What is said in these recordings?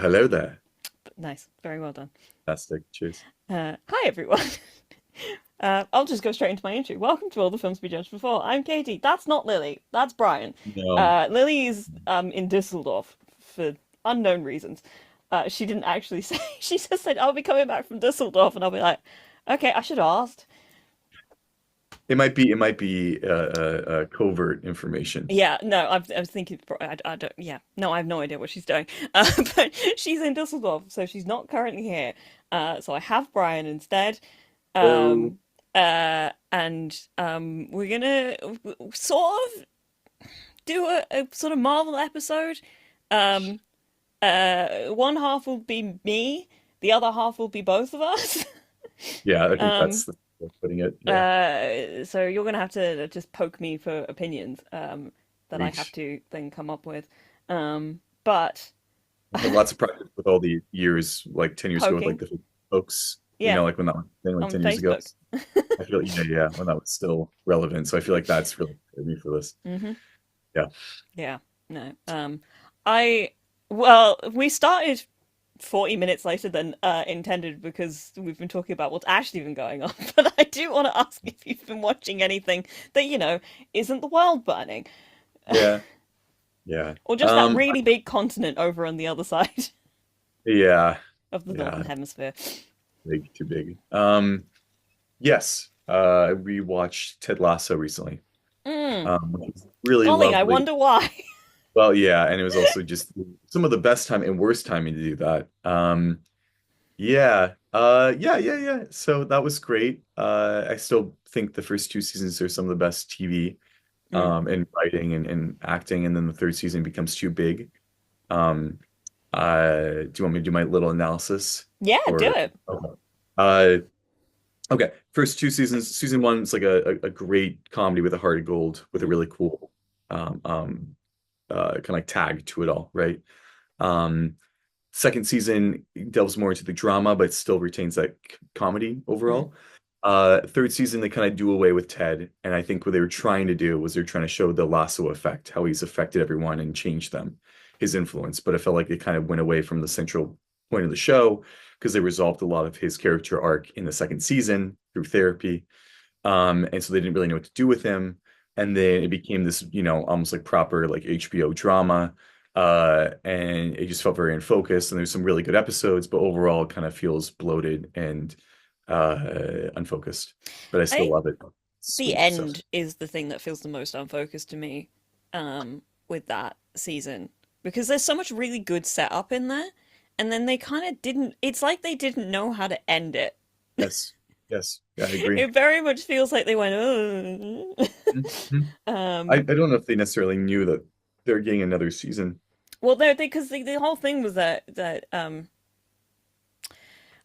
hello there. Nice. Very well done. Fantastic. Cheers. Hi, everyone. I'll just go straight into my intro. Welcome to All the Films We Judged Before. I'm Katie. That's not Lily. That's Brian. No. Lily is in Düsseldorf for unknown reasons. She didn't actually say. She just said, I'll be coming back from Düsseldorf. And I'll be like, okay, I should have asked. It might be covert information. Yeah, no, I was thinking, I don't, yeah, no, I have no idea what she's doing. But she's in Düsseldorf, so she's not currently here. So I have Brian instead. Oh, Um, and we're gonna sort of do a sort of Marvel episode. Um, One half will be me, the other half will be both of us. yeah, I think Um, that's the way of putting it. Yeah. so you're gonna have to just poke me for opinions, that I have Reach. to then come up with. But I've had lots of practice with all the years, like 10 years ago, with like poking, the folks, yeah, like when that was thing like on 10 years ago. Facebook. I feel like, yeah, when that was still relevant. So I feel like that's really prepared me for this. Hmm. Yeah. Yeah, no. I well, we started 40 minutes later than intended because we've been talking about what's actually been going on. But I do want to ask if you've been watching anything that, isn't the world burning, Yeah. Yeah. or just that really big continent over on the other side Yeah. of the northern Yeah. hemisphere. Big, too big. Yes. We watched Ted Lasso recently. Mm. Which was really Golly, I lovely. wonder why. Well, yeah, and it was also just some of the best time and worst timing to do that. Yeah. So that was great. I still think the first two seasons are some of the best TV Mm. in writing and acting, and then the third season becomes too big. Do you want me to do my little analysis? Yeah, do Or it. okay. Uh, okay, first two seasons. Season one is like a great comedy with a heart of gold, with a Mm. really cool kind of like tag to it all, right? Um, Second season delves more into the drama, but still retains that comedy Mm. overall. Third season, they kind of do away with Ted, and I think what they were trying to do was they're trying to show the lasso effect, how he's affected everyone and changed them, his influence. But I felt like it kind of went away from the central point of the show because they resolved a lot of his character arc in the second season through therapy. And so they didn't really know what to do with him. And then it became this, almost like proper like HBO drama. And it just felt very unfocused. And there's some really good episodes, but overall it kind of feels bloated and unfocused. But I I still think love it. the Sweet stuff. end is the thing that feels the most unfocused to me, with that season, because there's so much really good setup in there, and then they kind of didn't. It's like they didn't know how to end it. Yes. Yes. Yeah, I agree. It very much feels like they went, oh. Mhm. I um, don't know if they necessarily knew that they're getting another season. well, they because the whole thing was that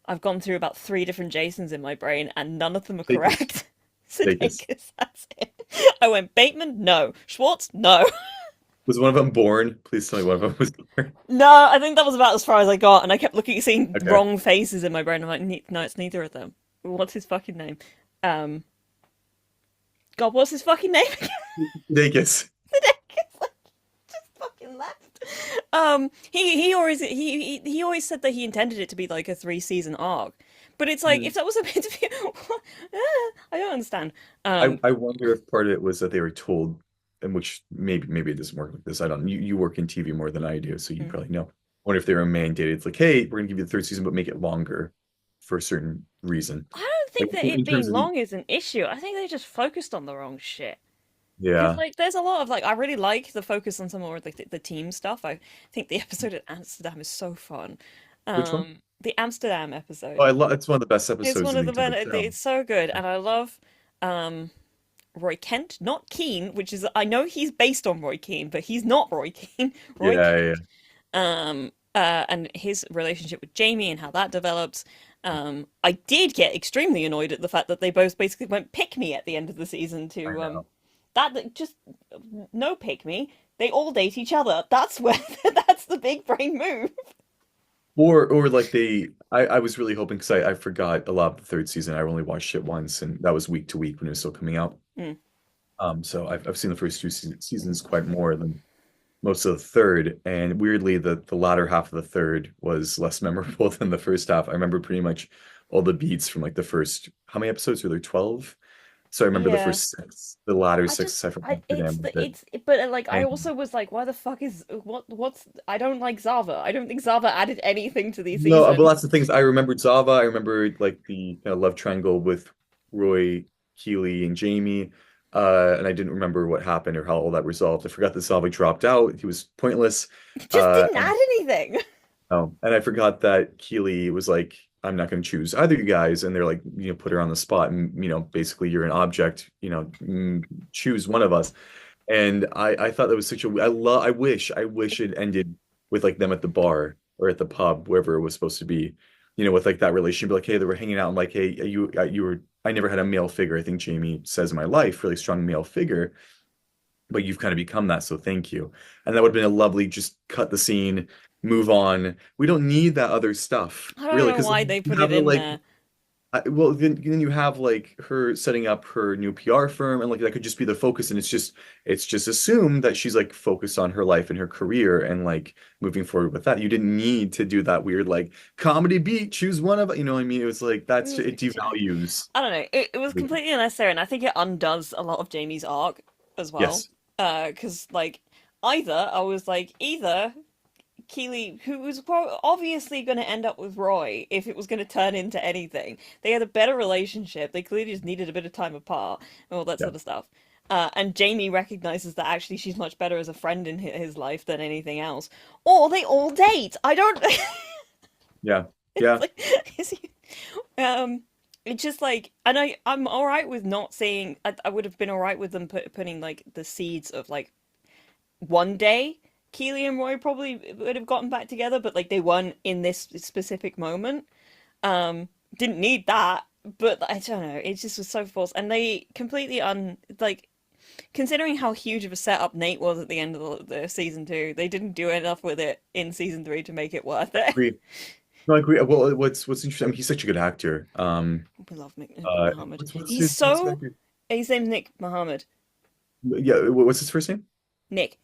I've gone through about three different Jasons in my brain, and none of them are Vegas. correct. Vegas. Sudeikis, that's it. I went Bateman, no. Schwartz, no. Was one of them born? Please tell me one of them was born. No, I think that was about as far as I got, and I kept looking, seeing Okay. wrong faces in my brain. I'm like, no, it's neither of them. What's his fucking name? Um, God, what's his fucking name again? Vegas. Just fucking left. He always said that he intended it to be like a 3 season arc, but it's like if that was a bit of I don't understand. I, Um, I wonder if part of it was that they were told, and which maybe it doesn't work like this. I don't know. You work in TV more than I do, so you mm. probably know. I wonder if they were mandated. It's like, hey, we're gonna give you the third season, but make it longer for a certain reason. I don't Like think that in it terms being of the long is an issue. I think they just focused on the wrong shit. Because yeah. like, there's a lot of like, I really like the focus on some more of like the team stuff. I think the episode at Amsterdam is so fun. Which one? The Amsterdam Oh, episode. I love. It's one of the best It's episodes one in of the the entire better. show. It's so good, and I love um Roy Kent, not Keane, which is I know he's based on Roy Keane, but he's not Roy Keane. Roy Yeah, yeah, Kent. And his relationship with Jamie and how that developed. I did get extremely annoyed at the fact that they both basically went pick me at the end of the season I to know. that just no pick me. They all date each other. That's where that's the big brain move. Or like I was really hoping because I forgot a lot of the third season. I only watched it once, and that was week to week when it was still coming out. Mm, So I've seen the first two seasons quite more than most of the third, and weirdly, the latter half of the third was less memorable than the first half. I remember pretty much all the beats from like the first. How many episodes were there? 12. So I remember the Yeah. first six. The latter I just six I forgot the it's damn the bit. but like I And also was like, why the fuck is what's I don't like Zava. I don't think Zava added anything to the no, but season. lots of things. I remembered Zava. I remembered like the love triangle with Roy, Keeley, and Jamie. And I didn't remember what happened or how all that resolved. I forgot that Zava dropped out. He was pointless. Just didn't And add anything. oh, and I forgot that Keeley was like, I'm not going to choose either you guys. And they're like, put her on the spot. And, basically you're an object, choose one of us. And I thought that was such a, I wish it ended with like them at the bar or at the pub, wherever it was supposed to be, with like that relationship. Like, hey, they were hanging out and like, hey, you were, I never had a male figure. I think Jamie says in my life, really strong male figure, but you've kind of become that. So thank you. And that would have been a lovely, just cut the scene, move on. We don't need that other stuff, I don't really, know because why they you put it have her in like, there. well, then you have like her setting up her new PR firm, and like that could just be the focus, and it's just assumed that she's like focused on her life and her career and like moving forward with that. You didn't need to do that weird like comedy beat, choose one of, what I mean? It was like It that's was, it devalues. I don't know. It was completely unnecessary, and I think it undoes a lot of Jamie's arc as well. Yes. Because like I was like either Keeley, who was obviously going to end up with Roy if it was going to turn into anything. They had a better relationship. They clearly just needed a bit of time apart and all that Yeah. sort of stuff. And Jamie recognizes that actually she's much better as a friend in his life than anything else. Or they all date. I don't. Yeah. It's Yeah. like, is he, um, it's just like, and I'm all right with not seeing. I would have been all right with them putting like the seeds of like one day Keely and Roy probably would have gotten back together, but like they weren't in this specific moment. Didn't need that, but I don't know. It just was so forced, and they completely like considering how huge of a setup Nate was at the end of the season two. They didn't do enough with it in season three to make it worth it. Agree. No, I agree. Well, what's interesting, I mean, he's such a good actor. We love Nick Mohammed. What's He's his so. actor? His name's Nick Mohammed. Yeah, what's his first name? Nick.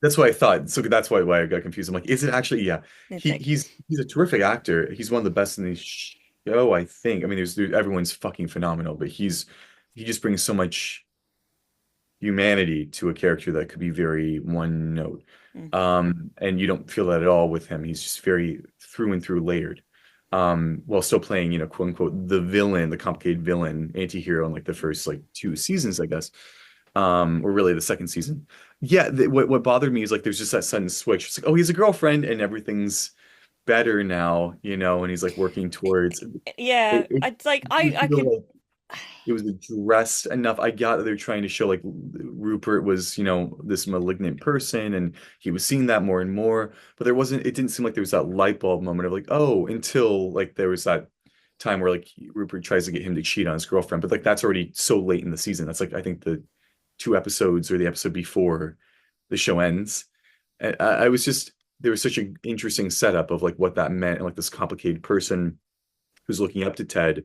That's what I thought. So that's why I got confused. I'm like, is it actually? Yeah, It's he Nick. he's a terrific actor. He's one of the best in the show, I think. I mean, everyone's fucking phenomenal, but he just brings so much humanity to a character that could be very one note. Mm. And you don't feel that at all with him. He's just very through and through layered. While still playing, quote unquote, the villain, the complicated villain, anti-hero in like the first like two seasons, I guess. Or really the second season. Yeah, what bothered me is like there's just that sudden switch. It's like, oh, he's a girlfriend and everything's better now, and he's like working towards it. Yeah, It it's like didn't I feel could. like it was addressed enough. I got that they're trying to show like Rupert was, this malignant person and he was seeing that more and more, but it didn't seem like there was that light bulb moment of like, oh, until like there was that time where like Rupert tries to get him to cheat on his girlfriend, but like that's already so late in the season. That's like I think the two episodes or the episode before the show ends. And I was just there was such an interesting setup of like what that meant and like this complicated person who's looking up to Ted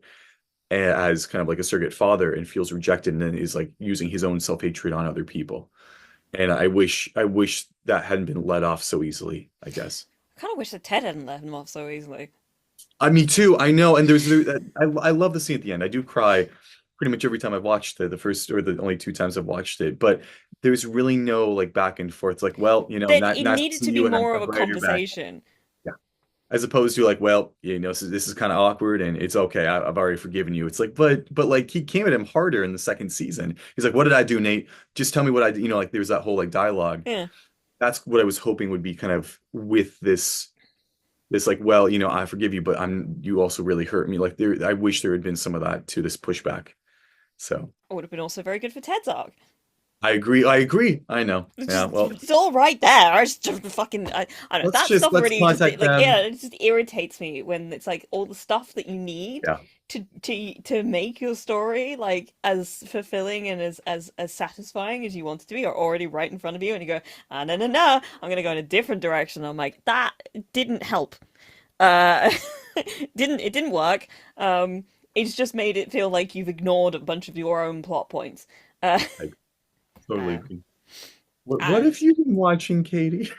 as kind of like a surrogate father and feels rejected and then is like using his own self-hatred on other people. And I wish that hadn't been let off so easily, I guess. I kind of wish that Ted hadn't let him off so easily. Me too. I know. And I love the scene at the end. I do cry pretty much every time I've watched it, the first or the only two times I've watched it. But there's really no like back and forth. It's like, well, That not it nice to needed see to be you, and more of I'm a glad you're back. conversation. Yeah. As opposed to like, well, this is kind of awkward and it's okay. I've already forgiven you. It's like, but like he came at him harder in the second season. He's like, what did I do, Nate? Just tell me what I did. Like there's that whole like dialogue. Yeah, That's what I was hoping would be kind of with this like, well, I forgive you, but you also really hurt me. Like I wish there had been some of that to this pushback. So it would have been also very good for Ted's arc. I agree. I agree. I know. It's Yeah. just Well, it's all right there. I just fucking I don't know that stuff let's really just contact like yeah them. it just irritates me when it's like all the stuff that you need Yeah. to make your story like as fulfilling and as satisfying as you want it to be are already right in front of you and you go no no no I'm gonna go in a different direction. I'm like that didn't help. Uh, it didn't work. It's just made it feel like you've ignored a bunch of your own plot points. Uh, I totally uh, agree. What have And you been watching, Katie?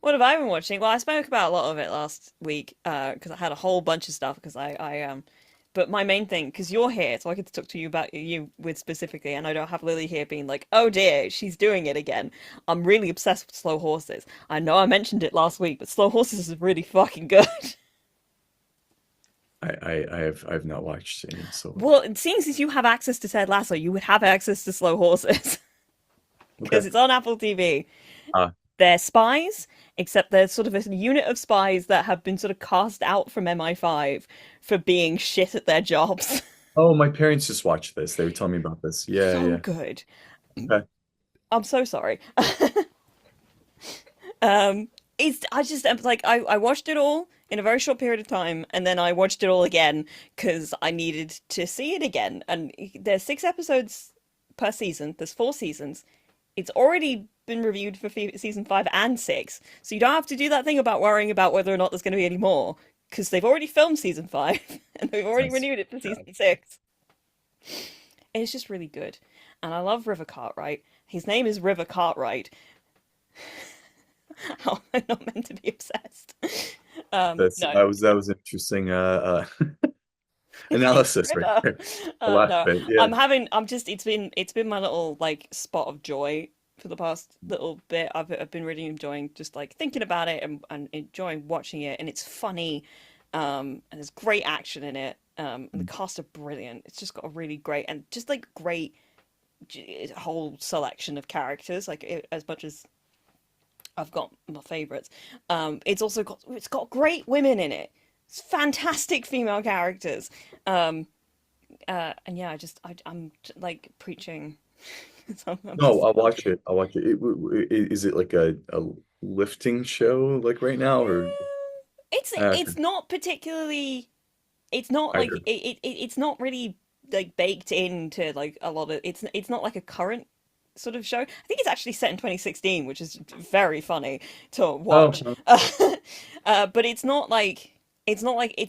what have I been watching? Well, I spoke about a lot of it last week because I had a whole bunch of stuff because but my main thing, because you're here, so I get to talk to you about you with specifically, and I don't have Lily here being like, oh dear, she's doing it again. I'm really obsessed with Slow Horses. I know I mentioned it last week, but Slow Horses is really fucking good. I've not watched any, so Well, seeing as you have access to Ted Lasso, you would have access to Slow Horses okay. because it's on Apple TV. Uh, They're spies, except they're sort of a unit of spies that have been sort of cast out from MI5 for being shit at their jobs. oh, my parents just watched this. They were telling me about this. Yeah, So yeah. good. Okay. I'm so sorry. um, it's I just like I watched it all in a very short period of time, and then I watched it all again because I needed to see it again. And there's 6 episodes per season. There's 4 seasons. It's already been reviewed for season 5 and 6, so you don't have to do that thing about worrying about whether or not there's going to be any more because they've already filmed season 5 and they've already Sounds renewed it for bad. season 6. It's just really good, and I love River Cartwright. His name is River Cartwright. How am I not meant to be obsessed? No, That was interesting his name's analysis right River. there. The last No, bit. Yeah. I'm just. It's been my little like spot of joy for the past little bit. I've been really enjoying just like thinking about it and enjoying watching it, and it's funny, and there's great action in it. And the cast are brilliant. It's just got a really great and just like great whole selection of characters. Like as much as I've got my favorites. It's got great women in it. It's fantastic female characters. Um, and yeah, I'm like preaching. So I'm No, just I'll watch it. I'll watch it. Is it like a lifting show like right now or it's not particularly. It's not like either? it's not really like baked into like a lot of. It's not like a current sort of show. I think it's actually set in 2016, which is very funny to Oh, watch. But it's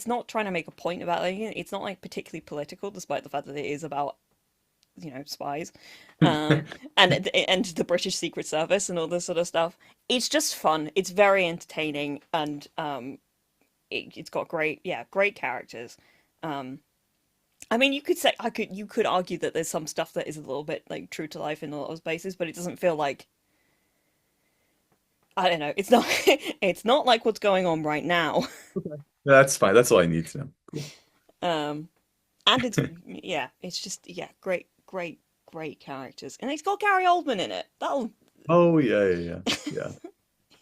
not trying to make a point about anything. It's not like particularly political, despite the fact that it is about spies, uh, and the British Secret Service and all this sort of stuff. It's just fun. It's very entertaining, and it's got great characters. Um, I mean, you could argue that there's some stuff that is a little bit like true to life in a lot of spaces, but it doesn't feel like I don't know. It's not it's not like what's going on right now. That's fine. That's all I need to know. Cool. Um, and it's just great characters, and it's got Gary Oldman in it. That'll Oh yeah, yeah, yeah. Yeah.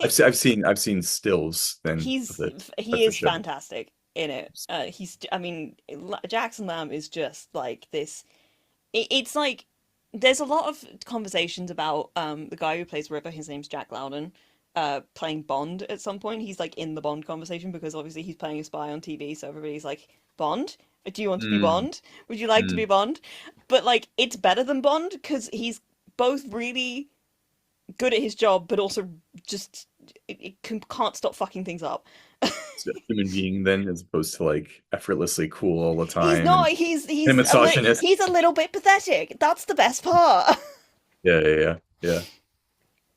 I've seen stills then of he's the he of the is show. fantastic in it. I mean, Jackson Lamb is just like this. It's like there's a lot of conversations about the guy who plays River. His name's Jack Lowden. Playing Bond at some point. He's like in the Bond conversation because obviously he's playing a spy on TV. So everybody's like, Bond? Do you want to be Mm, Bond? Would you like to be mm. Bond? But like, it's better than Bond because he's both really good at his job, but also just can't stop fucking things up. So a human being then as opposed to like effortlessly cool all the He's time not. and misogynist. He's a little bit pathetic. That's the best part. Yeah, yeah, yeah. Yeah.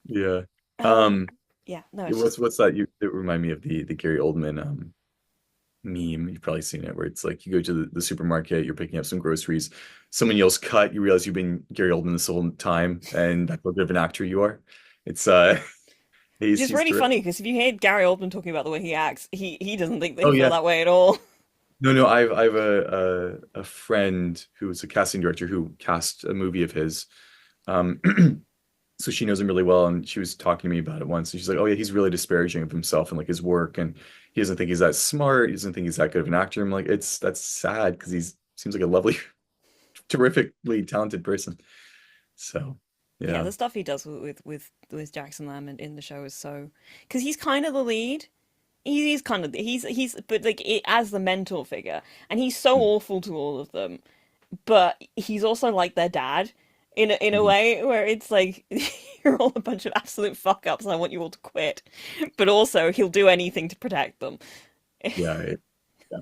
Yeah. Um, Um, yeah, no, it's just what's that? You it remind me of the Gary Oldman meme. You've probably seen it where it's like you go to the supermarket, you're picking up some groceries, someone yells cut, you realize you've been Gary Oldman this whole time, and that's how good of an actor you are. It's which is he's really terrific. funny because if you hear Gary Oldman talking about the way he acts, he doesn't think that Oh he feel yeah. that way at all. No, I've a friend who was a casting director who cast a movie of his. Um so she knows him really well and she was talking to me about it once and she's like, oh yeah, he's really disparaging of himself and like his work and he doesn't think he's that smart, he doesn't think he's that good of an actor. I'm like, it's that's sad because he's seems like a lovely, terrifically talented person. So Yeah, yeah. the stuff he does with Jackson Lamb in the show is so because he's kind of the lead. He's kind of he's but like as the mentor figure, and he's so awful to all of them. But he's also like their dad in a Mhm. way where it's like you're all a bunch of absolute fuck ups and I want you all to quit. But also he'll do anything to protect them. Yeah, yeah.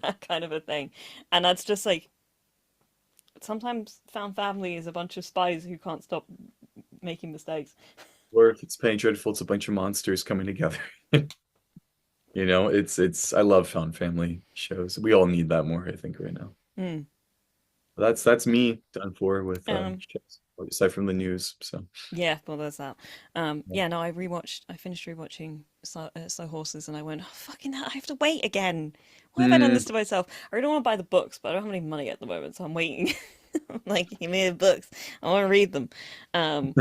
That kind of a thing. And that's just like sometimes found family is a bunch of spies who can't stop making mistakes. Or if it's Penny Dreadful, it's a bunch of monsters coming together. It's I love found family shows. We all need that more, I think, right now. Mm. That's me done for with Um, shows, aside from the news. So yeah, well, there's that. yeah. Yeah, no, I finished rewatching Slow Horses, and I went, oh, fucking hell, I have to wait again. Why have I done Mm, this to myself? I really want to buy the books, but I don't have any money at the moment, so I'm waiting. I'm like, give me the books. I want to read them. Um,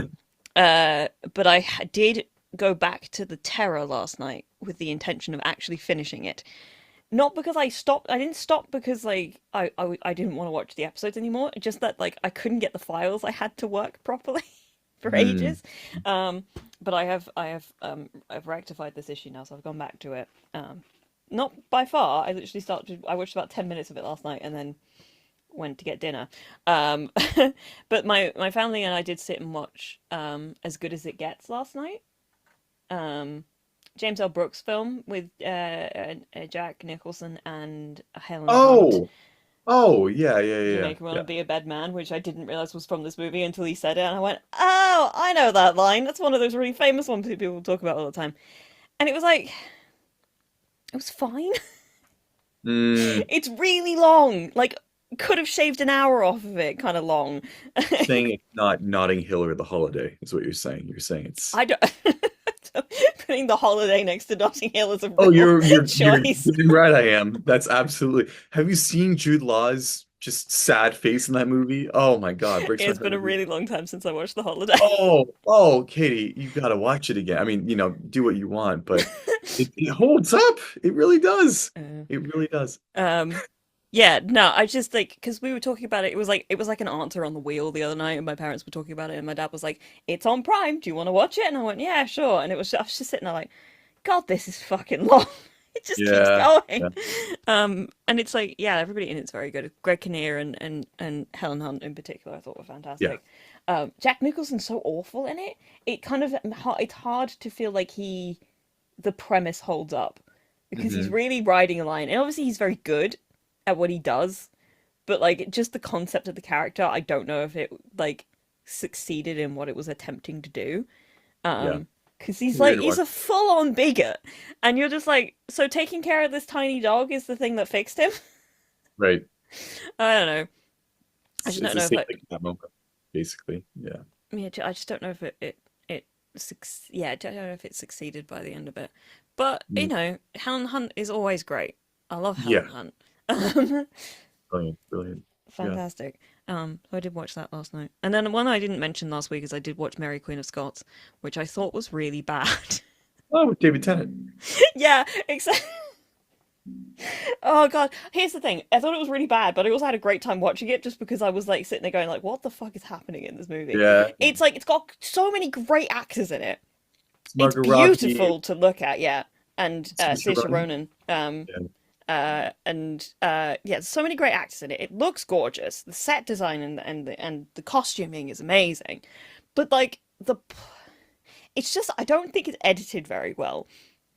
but did go back to The Terror last night with the intention of actually finishing it. Not because I stopped. I didn't stop because like I didn't want to watch the episodes anymore. Just that like I couldn't get the files. I had to work properly for mm. ages. But I've rectified this issue now, so I've gone back to it. Not by far. I literally started. I watched about 10 minutes of it last night, and then went to get dinner. Um, but my family and I did sit and watch As Good as It Gets last night. Um, James L. Brooks film with Jack Nicholson and Helen Hunt. Oh, oh, yeah, yeah, You yeah, make me want yeah. to be a bad man, which I didn't realize was from this movie until he said it, and I went, "Oh, I know that line. That's one of those really famous ones that people talk about all the time." And it was like, it was fine. Mm. It's really long. Like, could have shaved an hour off of it, kind of long. Saying it's not Notting Hill or The Holiday is what you're saying. You're saying it's. I don't. Putting The Holiday next to Notting Hill is a Oh, real you're choice. damn right I am. That's absolutely. Have you seen Jude Law's just sad face in that movie? Oh my God, breaks my It's heart been a every. really long time since I watched The Holiday. Oh, Katie, you gotta watch it again. I mean, do what you want, but it holds up. It really does. Uh, It really does. um, yeah, no, I just like because we were talking about it. It was like an answer on the wheel the other night, and my parents were talking about it, and my dad was like, "It's on Prime. Do you want to watch it?" And I went, "Yeah, sure." And I was just sitting there like, "God, this is fucking long." It just keeps Yeah. going. Yeah. And it's like, yeah, everybody in it's very good. Greg Kinnear and Helen Hunt in particular, I thought were Yeah. fantastic. Jack Nicholson's so awful in it. It kind of it's hard to feel like the premise holds up because he's Hmm. really riding a line, and obviously he's very good at what he does, but like just the concept of the character, I don't know if it like succeeded in what it was attempting to do. Yeah. Because Weird he's one. a full on bigot, and you're just like, so taking care of this tiny dog is the thing that fixed him. Right. I don't know. I just It's don't the know if same I, thing in that moment, basically. Yeah. yeah, I just don't know if yeah, I don't know if it succeeded by the end of it. But Mm. Helen Hunt is always great. I love Helen Yeah. Hunt. Brilliant. Brilliant. Yeah. Fantastic. So I did watch that last night. And then one I didn't mention last week is I did watch Mary Queen of Scots, which I thought was really bad. Oh, with David Tennant. Yeah, except oh god, here's the thing. I thought it was really bad, but I also had a great time watching it just because I was like sitting there going like, what the fuck is happening in this movie? Yeah. It's like it's got so many great actors in it. It's It's Margot Robbie. beautiful to look at, yeah. And Saoirse Saoirse Ronan. Ronan. Yeah. Yeah, so many great actors in it. It looks gorgeous. The set design and the costuming is amazing. But like it's just I don't think it's edited very well.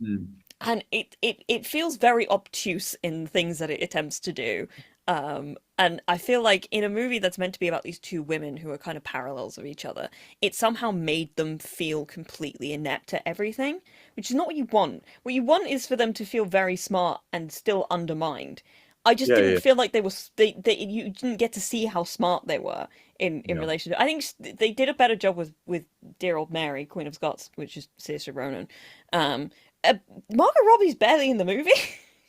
Mm. And it feels very obtuse in things that it attempts to do. And I feel like in a movie that's meant to be about these two women who are kind of parallels of each other, it somehow made them feel completely inept at everything, which is not what you want. What you want is for them to feel very smart and still undermined. I just Yeah. didn't Yeah. feel like you didn't get to see how smart they were in No. relation to. I think they did a better job with dear old Mary, Queen of Scots, which is Saoirse Ronan. Um, uh, Margot Robbie's barely in the movie.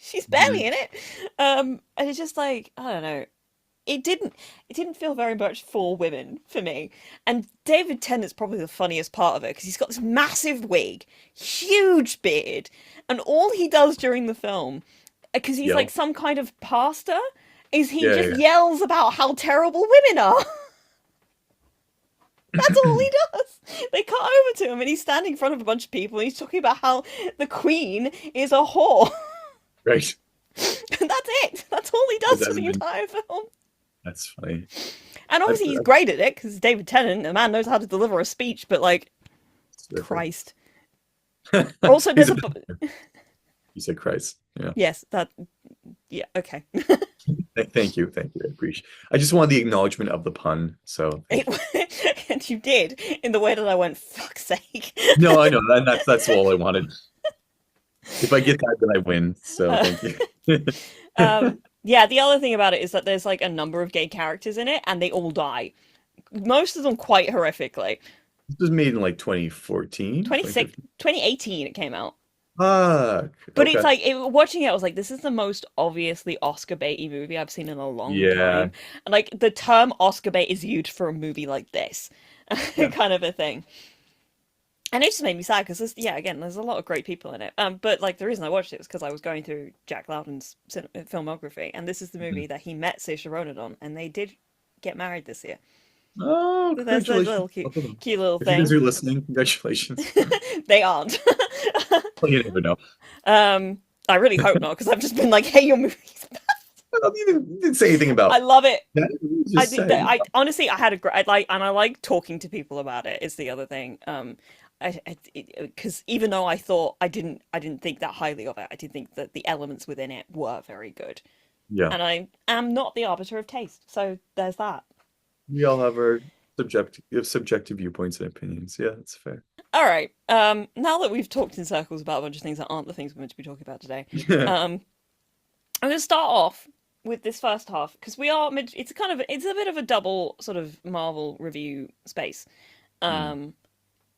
She's barely Mhm. in it. And it's just like I don't know. It didn't feel very much for women for me. And David Tennant's probably the funniest part of it because he's got this massive wig, huge beard, and all he does during the film, because he's like Yell. some kind of pastor, is he Yeah. just Yeah. yells about how terrible women are. That's all he does. They cut over to him and he's standing in front of a bunch of people and he's talking about how the queen is a whore. Right. And that's it. That's all he It does for the doesn't. entire film. That's funny. And I've, obviously he's I've, great at it because David Tennant, the man knows how to deliver a speech, but like, it's terrific. Christ. Also, He's there's a. a. You said Christ. Yeah. Yes, that. Yeah, okay. Thank you. Thank you. I appreciate. I just wanted the acknowledgement of the pun. So thank you. It, And you did in the way that I went, fuck's sake. No, I know, and that's all I wanted. If I get that, then I win. So Uh, thank you. This yeah, the other thing about it is that there's like a number of gay characters in it, and they all die. Most of them quite horrifically. was made in like 2014, 26, 2015. 2018 it came out. Fuck. But it's Okay. like watching it, I was like, this is the most obviously Oscar baity movie I've seen in a long Yeah. time. And like the term Oscar bait is used for a movie like this, Yeah. kind of a thing. And it just made me sad because yeah, again, there's a lot of great people in it. But like the reason I watched it was because I was going through Jack Lowden's filmography, and this is the Mhm. movie that he met Saoirse Ronan on, and they did get married this year. Oh, So there's a congratulations. little cute, Both of them. cute little If you guys thing. are listening, congratulations. They aren't. Well, you never know. I really hope not, because I've just been like, hey, your movie's. Well, you didn't say anything I about love it. that. You I just did. said, I honestly, I had a great. I like, and I like talking to people about it. Is the other thing. Because even though I didn't think that highly of it. I did think that the elements within it were very good, yeah, and I am not the arbiter of taste. So there's that. we all have our subjective viewpoints and opinions. Yeah, that's fair. All right. Now that we've talked in circles about a bunch of things that aren't the things we're meant to be talking about today, Yeah. um, I'm going to start off with this first half because we are mid. It's a bit of a double sort of Marvel review space. Mm,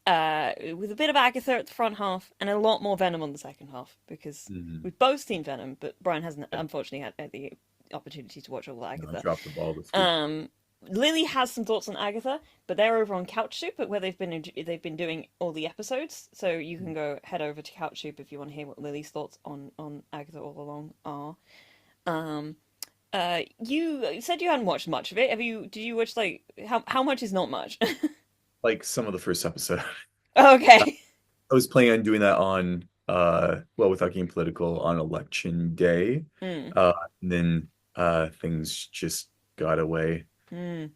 Um, with a bit of Agatha at the front half and a lot more Venom on the second half because mhm. we've both seen Venom, but Brian hasn't unfortunately had the opportunity to watch all of No, I Agatha. dropped the ball this week. Um, Lily has some thoughts on Agatha, but they're over on Couch Soup, where they've been doing all the episodes. So you can go head over to Couch Soup if you want to hear what Lily's thoughts on Agatha all along are. Um, you said you hadn't watched much of it. Have you? Did you watch like how much is not much? Like some of the first episode. Okay. I was planning on doing that on well, without getting political, on election day. Mm, And then things just got away. mm.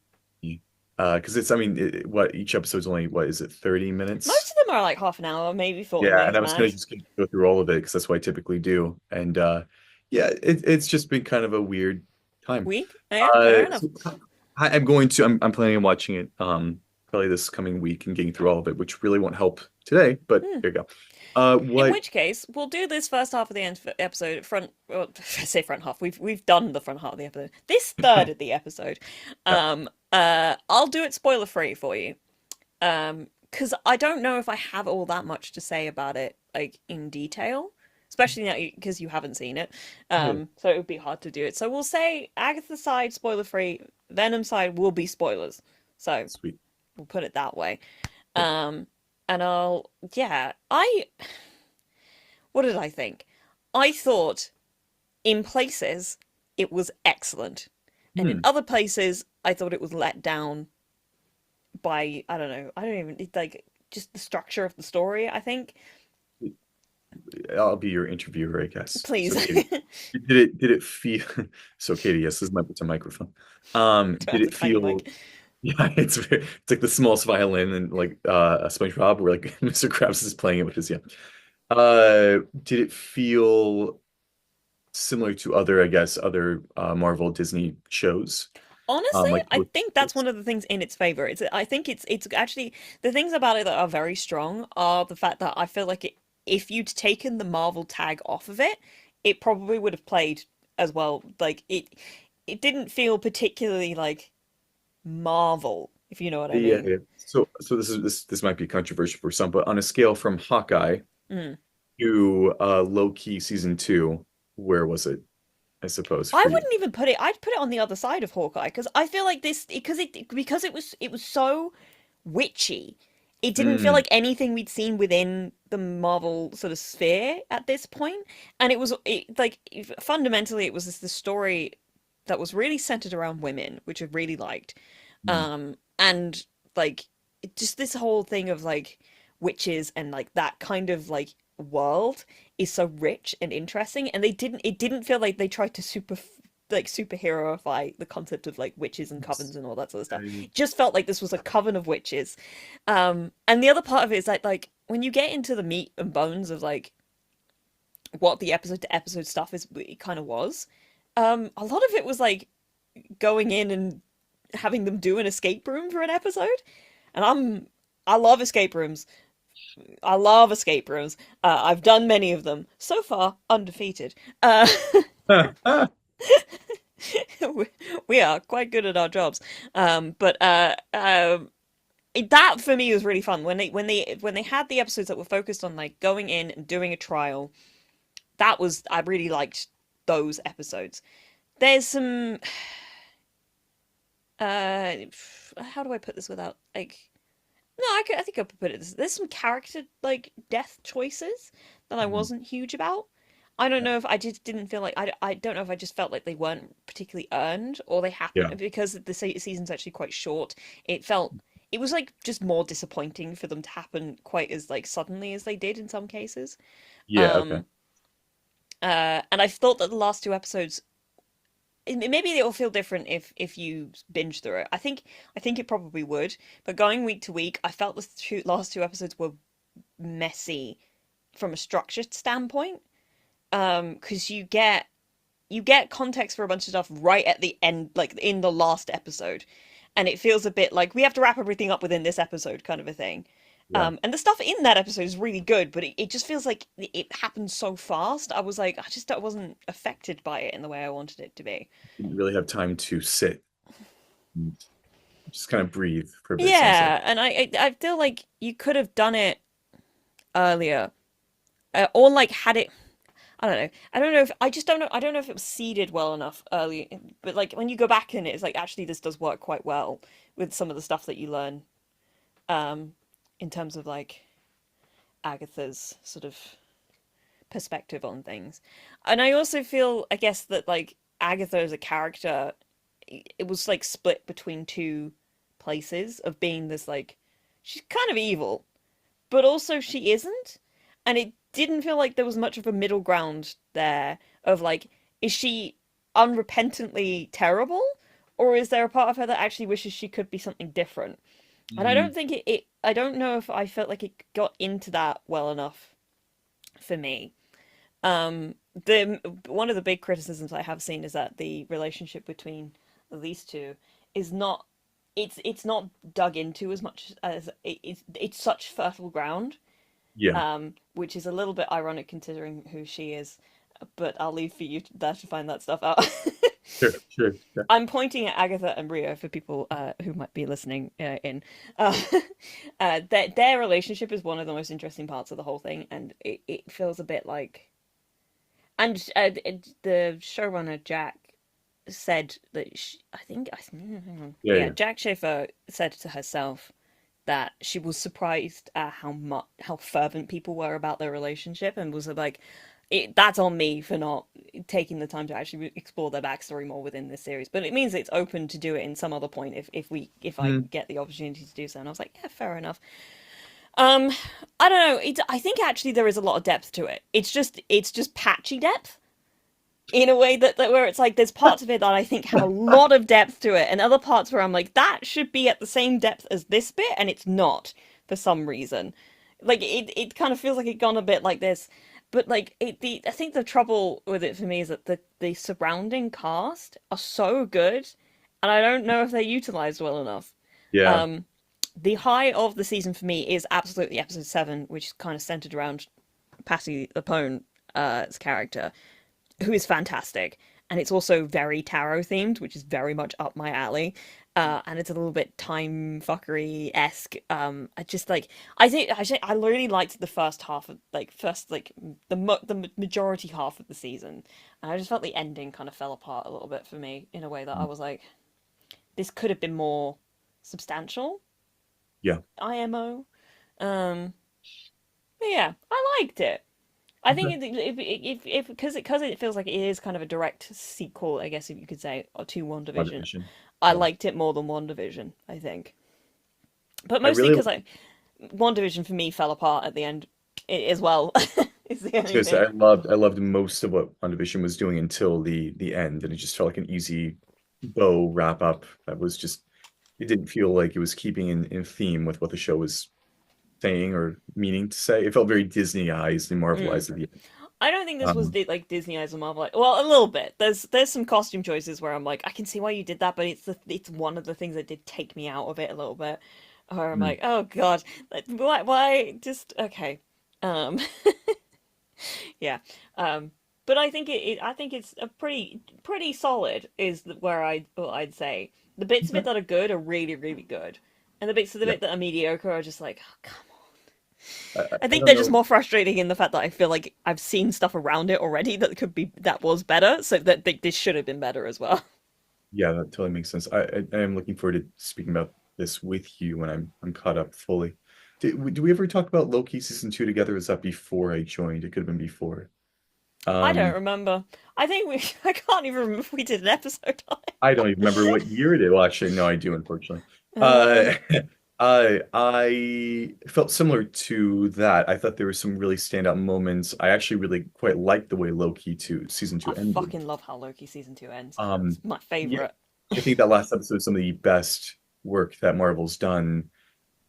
Because it's, I mean, what each episode's only, what is it, 30 Most minutes? of them are like half an hour, maybe 40 Yeah, and minutes I was gonna max. just go through all of it because that's what I typically do. And yeah, it's just been kind of a weird time. Week? Yeah, fair enough. So I'm planning on watching it probably this coming week and getting through all of it, which really won't help today, but Hmm. there you go. In What which case, we'll do this first half of the episode front. Well, I say front half. We've done the front half of the episode. This third of the episode, yeah, I'll do it spoiler free for you. Because I don't know if I have all that much to say about it, like in detail, especially now because you haven't seen it. yeah, So it would be hard to do it. So we'll say Agatha side spoiler free, Venom side will be spoilers. So sweet. we'll put it that way. Yep. Um, and yeah, what did I think? I thought in places it was excellent, and in Hmm. other places I thought it was let down by I don't know. I don't even it's like just the structure of the story. I think. I'll be your interviewer, I guess. Please, So, Katie, did it feel so? Katie, yes, this is my microphone. to Did have a it tiny feel? mic. Yeah, it's like the smallest violin and like a SpongeBob, where like Mr. Krabs is playing it, which is yeah. Did it feel similar to other, I guess, other Marvel Disney shows? Honestly, Like I both think that's books? one of the things in its favor. I think it's actually the things about it that are very strong are the fact that I feel like if you'd taken the Marvel tag off of it, it probably would have played as well. Like it didn't feel particularly like Marvel, if you know what I Yeah, mean. yeah. So this might be controversial for some, but on a scale from Hawkeye Mm. to Low Key season two, where was it? I suppose I for you. wouldn't even put it. I'd put it on the other side of Hawkeye because I feel like this because it was so witchy. It didn't feel Mm, like anything we'd seen within the Marvel sort of sphere at this point, and like fundamentally it was the story that was really centered around women, which I really liked, mm, and like just this whole thing of like witches and like that kind of like world is so rich and interesting, and it didn't feel like they tried to superheroify the concept of like witches and covens and all that sort of stuff. I- It just felt like this was a coven of witches. And the other part of it is that like when you get into the meat and bones of like what the episode to episode stuff is it kind of was, a lot of it was like going in and having them do an escape room for an episode. and I love escape rooms. I love escape rooms. I've done many of them so far, undefeated. We are quite good at our jobs. But that for me was really fun when they had the episodes that were focused on like going in and doing a trial. That was I really liked those episodes. There's some uh how do I put this without like no, I think I could put it this. There's some character like death choices that I Mhm. wasn't huge about. I don't know if I just didn't feel like I don't know if I just felt like they weren't particularly earned or they Yeah. happened because the season's actually quite short. It felt it was like just more disappointing for them to happen quite as like suddenly as they did in some cases. Yeah. Okay. Um and I thought that the last two episodes maybe it will feel different if you binge through it. I think it probably would, but going week to week, I felt the last two episodes were messy from a structured standpoint. Because you get context for a bunch of stuff right at the end, like in the last episode, and it feels a bit like we have to wrap everything up within this episode, kind of a thing. Yeah. And the stuff in that episode is really good, but it just feels like it happened so fast. I was like, I wasn't affected by it in the way I wanted it to be. Didn't really have time to sit and just kind of breathe for a bit, sounds like. Yeah, and I feel like you could have done it earlier, or like had it. I don't know. I don't know if I just don't know. I don't know if it was seeded well enough early. But like when you go back in it, it's like actually this does work quite well with some of the stuff that you learn, um, in terms of like Agatha's sort of perspective on things. And I also feel, I guess, that like Agatha as a character, it was like split between two places of being this like she's kind of evil, but also she isn't. And it didn't feel like there was much of a middle ground there of like, is she unrepentantly terrible? Or is there a part of her that actually wishes she could be something different? And I don't Mm, think I don't know if I felt like it got into that well enough for me. The one of the big criticisms I have seen is that the relationship between these two is not it's not dug into as much as it's such fertile ground, yeah. which is a little bit ironic considering who she is. But I'll leave for you there to find that stuff out. Sure. Sure. Sure. I'm pointing at Agatha and Rio for people who might be listening in. Uh, their relationship is one of the most interesting parts of the whole thing, and it feels a bit like. And the showrunner Jack said that hang on. Yeah. Yeah, Yeah. Jack Schaefer said to herself that she was surprised at how fervent people were about their relationship, and was like, that's on me for not taking the time to actually explore their backstory more within this series. But it means it's open to do it in some other point if I Mm, get the opportunity to do so. And I was like, yeah, fair enough. Um, I don't know. I think actually there is a lot of depth to it. It's just patchy depth in a way that where it's like there's parts of it that I think have a lot of depth to it, and other parts where I'm like that should be at the same depth as this bit, and it's not for some reason. Like it kind of feels like it gone a bit like this, but like I think the trouble with it for me is that the surrounding cast are so good, and I don't know if they're utilized well enough. yeah. Um, the high of the season for me is absolutely episode 7, which is kind of centered around Patty Lapone's character, who is fantastic. And it's also very tarot themed, which is very much up my alley. And it's a little bit time fuckery esque. I just like I really liked the first half of the majority half of the season, and I just felt the ending kind of fell apart a little bit for me in a way that I was like, this could have been more substantial. Yeah. IMO. Um, but yeah, I liked it. I Okay. think if because it feels like it is kind of a direct sequel, I guess if you could say, to WandaVision. WandaVision. I Yeah. liked it more than WandaVision, I think, but I mostly really because WandaVision for me fell apart at the end as well. Is the was only gonna say thing. I loved most of what WandaVision was doing until the end, and it just felt like an easy bow wrap up. That was just it didn't feel like it was keeping in theme with what the show was saying or meaning to say. It felt very Disneyized and Mm. Marvelized at the end. I don't think this was Um, like Disney as a Marvel. Well, a little bit. There's some costume choices where I'm like, I can see why you did that, but it's one of the things that did take me out of it a little bit. Or I'm Mm. like, oh god, like, why, just okay. Um, yeah. Um, but I think I think it's a pretty solid is where I'd say the bits of it Okay. that are good are really really good, and the bits of Yeah. it that are mediocre are just like, oh, come on. I I think don't they're just know. more frustrating in the fact that I feel like I've seen stuff around it already that was better, so that this should have been better as well. Yeah, that totally makes sense. I am looking forward to speaking about this with you when I'm caught up fully. Do we ever talk about Loki season two together? Is that before I joined? It could have been before. I don't Um, remember. I think we I can't even remember if we did an episode on I don't even remember what year it is. Well, actually, no, I do, unfortunately. it. Uh, I felt similar to that. I thought there were some really standout moments. I actually really quite liked the way Loki two season I two ended. fucking love how Loki season 2 ends. Um, It's my yeah, favorite. I think that last episode is some of the best work that Marvel's done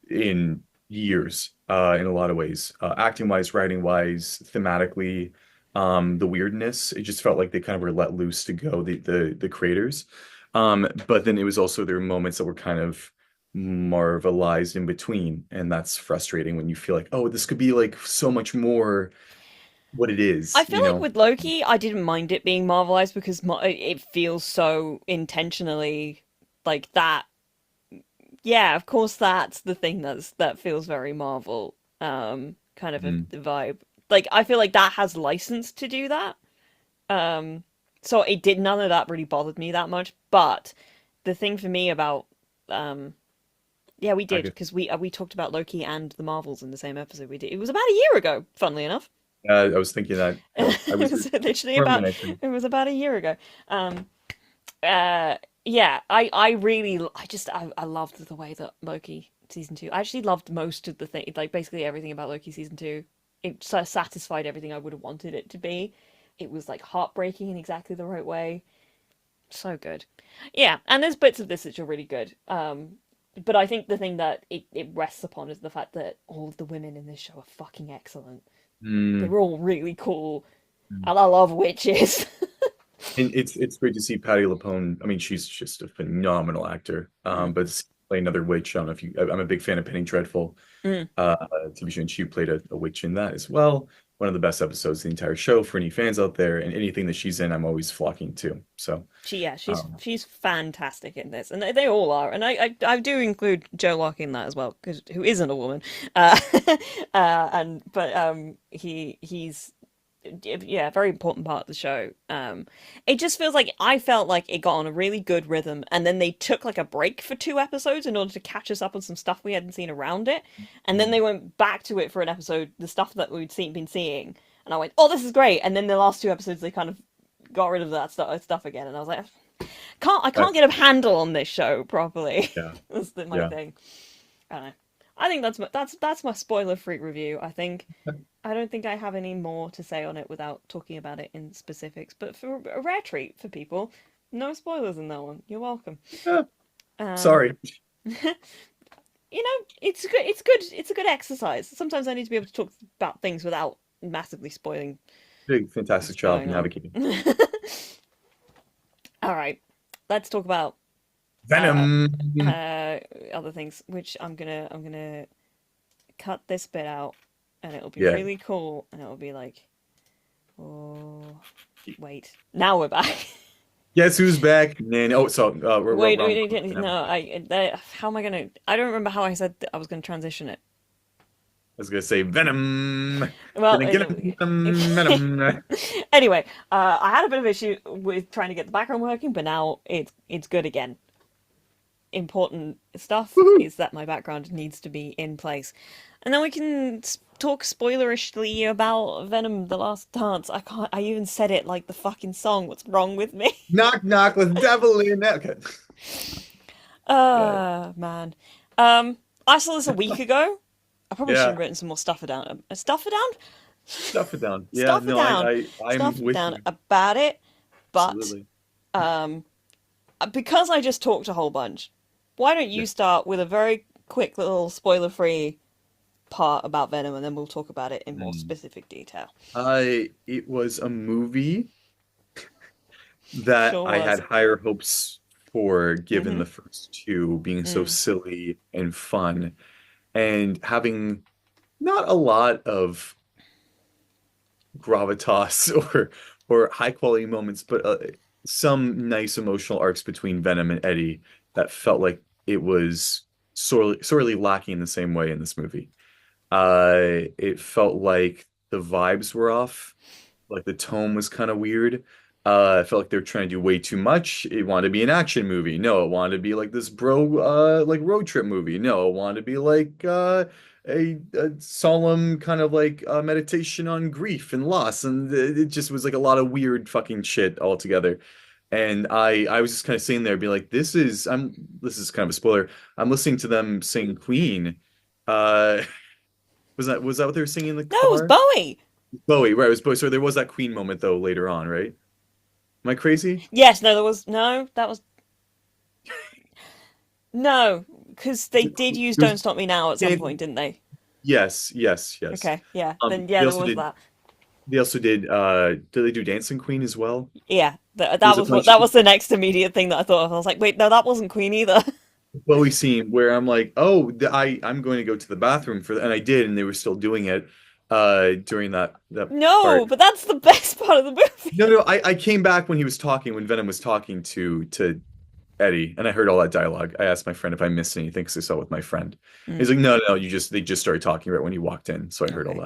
in years, in a lot of ways. Acting wise, writing wise, thematically, the weirdness. It just felt like they kind of were let loose to go, the creators. But then it was also there were moments that were kind of marvelized in between, and that's frustrating when you feel like, oh, this could be like so much more what it I is, feel you like know? with Loki, I didn't mind it being Marvelized because it feels so intentionally like that. Yeah, of course, that's the thing that feels very Marvel, kind of a Mm, vibe. Like I feel like that has license to do that. Um, so it did none of that really bothered me that much. But the thing for me about yeah, we I did guess. because we talked about Loki and the Marvels in the same episode. We did. It was about a year ago, funnily enough. I was thinking that, yeah, I It was there was literally for a about minute. And it was about a year ago. Um, yeah, I really I loved the way that Loki season 2. I actually loved most of the thing, like basically everything about Loki season 2. It sort of satisfied everything I would have wanted it to be. It was like heartbreaking in exactly the right way. So good. Yeah, and there's bits of this which are really good. But I think the thing that it rests upon is the fact that all of the women in this show are fucking excellent. mm, They're all really cool, mm. and I love witches. And it's great to see Patty LuPone. I mean, she's just a phenomenal actor. Mm. But to play another witch, I don't know if you. I'm a big fan of Penny Dreadful, Mm. uh, TV show, and she played a witch in that as well. One of the best episodes of the entire show for any fans out there, and anything that she's in, I'm always flocking to. So, Yeah, um, she's fantastic in this, and they all are. And I do include Joe Locke in that as well, because who isn't a woman? Uh, and but he's yeah, a very important part of the show. It just feels like I felt like it got on a really good rhythm, and then they took like a break for 2 episodes in order to catch us up on some stuff we hadn't seen around it, and then they went back to it for an episode, the stuff that we'd been seeing, and I went, oh, this is great. And then the last 2 episodes they kind of got rid of that stuff again, and I was like, I can't that's get a handle on this show properly. yeah, That's my yeah. thing. I don't know. I think that's my spoiler free review. I think I don't think I have any more to say on it without talking about it in specifics. But for a rare treat for people, no spoilers in that one. You're welcome. Yeah, Um, sorry, it's good. It's good. It's a good exercise. Sometimes I need to be able to talk about things without massively spoiling big fantastic what's job going on. navigating. All right, let's talk about uh, Venom. uh, other things. Which I'm gonna cut this bit out, and it'll be Yeah. really cool, and it'll be like, oh, wait, now we're back. Guess who's back? Oh, so Wait, wrong. no, how am I gonna? I don't remember how I said that I was gonna transition it. I was gonna say Venom. Well, Gonna get him, Venom. anyway, I had a bit of issue with trying to get the background working, but now it's good again. Important stuff Woohoo. is that my background needs to be in place, and then we can talk spoilerishly about Venom: The Last Dance. I can't. I even said it like the fucking song. What's wrong with me? Knock knock with devil in that. Okay. Yeah. Man. I saw this a week ago. I probably should Yeah. have written some more stuff down. Stuff it down? Stuff it down. Yeah, Stuff it no, down. I'm Stuff it with down you. about it. But Absolutely. um, because I just talked a whole bunch, why don't Yeah. you start with a very quick little spoiler-free part about Venom, and then we'll talk about it in more Hmm. specific detail. It was a movie that Sure I had was. higher hopes for given Mm-hmm. the first two being so Mm. silly and fun and having not a lot of gravitas or high quality moments, but some nice emotional arcs between Venom and Eddie that felt like it was sorely lacking in the same way in this movie. It felt like the vibes were off, like the tone was kind of weird. I felt like they were trying to do way too much. It wanted to be an action movie. No, it wanted to be like this like road trip movie. No, it wanted to be like a solemn kind of like meditation on grief and loss, and it just was like a lot of weird fucking shit altogether. And I was just kind of sitting there being like, this is kind of a spoiler. I'm listening to them sing Queen. Uh, was that what they were singing in the No, it was car? Bowie. Bowie, right? It was Bowie. So there was that Queen moment though later on, right? Am I crazy? Yes, no, there was no. That was no, because they did use It was "Don't Stop Me Now" at some point, didn't they? yes, yes, yes. Okay, yeah. Then yeah, They there also was did. that. They also did they do Dancing Queen as well? Yeah, There that was a was what bunch that of was the next immediate thing that I thought of. I was like, wait, no, that wasn't Queen either. Bowie scene where I'm like, oh, I'm going to go to the bathroom for that, and I did, and they were still doing it during that No, part. but that's the best part of the No, movie. no, I came back when he was talking, when Venom was talking to Eddie, and I heard all that dialogue. I asked my friend if I missed anything because I saw it with my friend. He's Mm, like, no, no, they just started talking right when you walked in, so I heard all okay.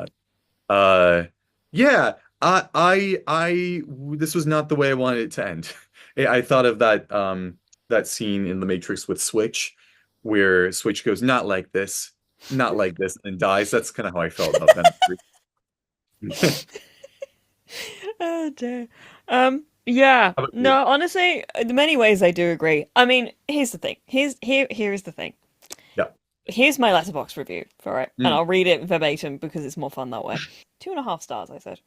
that. Yeah, this was not the way I wanted it to end. I thought of that scene in The Matrix with Switch, where Switch goes, not like this, not like this, and dies. That's kind of how I felt about Venom 3. Oh dear. Yeah. How about you? No, honestly, in many ways I do agree. I mean, here's the thing. Here's the thing. Yeah. Here's my letterbox review for it, and Mm, I'll read it verbatim because it's more fun that way. 2.5 stars, I said.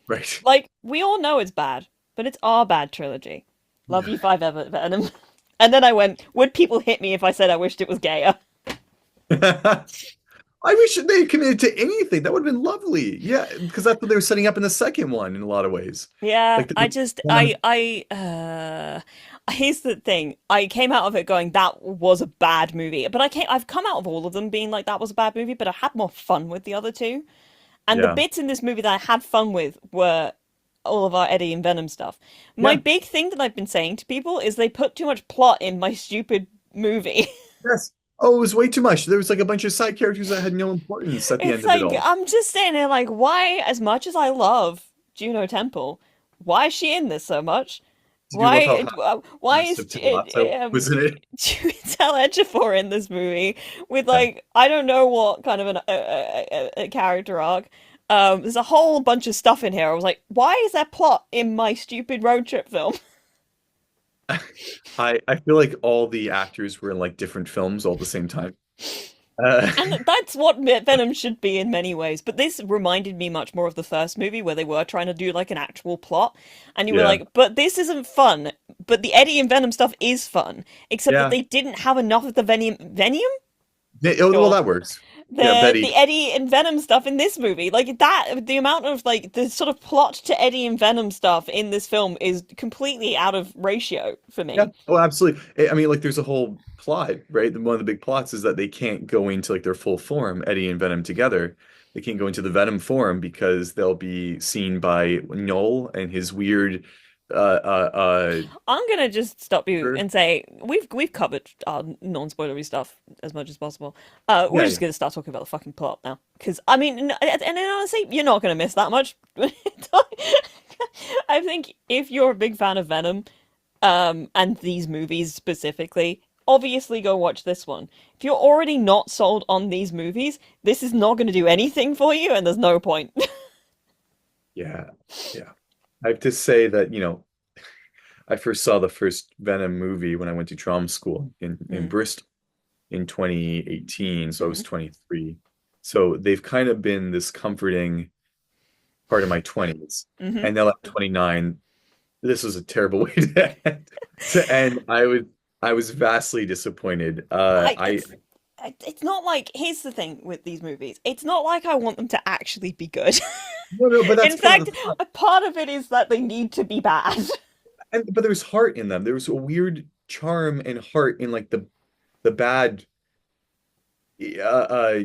right. Like, we all know it's bad, but it's our bad trilogy. Love you, Five Ever Venom. And then I went, would people hit me if I said I wished it was gayer? I wish they had committed to anything. That would have been lovely. Yeah, because that's what they were setting up in the second one in a lot of ways. Yeah, Like I the just, Venom. here's the thing. I came out of it going, that was a bad movie. But I've come out of all of them being like, that was a bad movie, but I had more fun with the other two. And the Yeah. bits in this movie that I had fun with were all of our Eddie and Venom stuff. My Yeah. big thing that I've been saying to people is they put too much plot in my stupid movie. Yes. Oh, it was way too much. There was like a bunch of side characters that had no importance at the It's end of it like all. I'm just sitting there like, why, as much as I love Juno Temple, why is she in this so much? Did you love how Why is massive Ted Lasso was in it? Chiwetel Ejiofor in this movie with Yeah. like I don't know what kind of a character arc? There's a whole bunch of stuff in here. I was like, why is there plot in my stupid road trip film? I feel like all the actors were in like different films all at the same time. Uh, And that's what Venom should be in many ways. But this reminded me much more of the first movie where they were trying to do like an actual plot. And you were yeah. like, but this isn't fun. But the Eddie and Venom stuff is fun. Except that Yeah. they didn't have enough of the Venom? Well, Sure. that works. Yeah, The Betty. Eddie and Venom stuff in this movie. Like that, the amount of like the sort of plot to Eddie and Venom stuff in this film is completely out of ratio for Yeah. me. Oh, absolutely. I mean, like, there's a whole plot, right? One of the big plots is that they can't go into like their full form, Eddie and Venom together. They can't go into the Venom form because they'll be seen by Noel and his weird I'm gonna just stop you er, and say we've covered our non-spoilery stuff as much as possible. We're yeah, just yeah. gonna start talking about the fucking plot now, because I mean, and then honestly, you're not gonna miss that much. I think if you're a big fan of Venom, and these movies specifically, obviously go watch this one. If you're already not sold on these movies, this is not gonna do anything for you, and there's no point. Yeah. Yeah. I have to say that, I first saw the first Venom movie when I went to drama school in Mm, Bristol in 2018. So I was mm, 23. So they've kind of been this comforting part of my 20s. mm-hmm. And now at 29, this was a terrible way to end. I was vastly disappointed. I I it's not like here's the thing with these movies. It's not like I want them to actually be good. no, no, but that's In part of fact, the fun. a part of it is that they need to be bad. But there's heart in them. There was a weird charm and heart in like the bad uh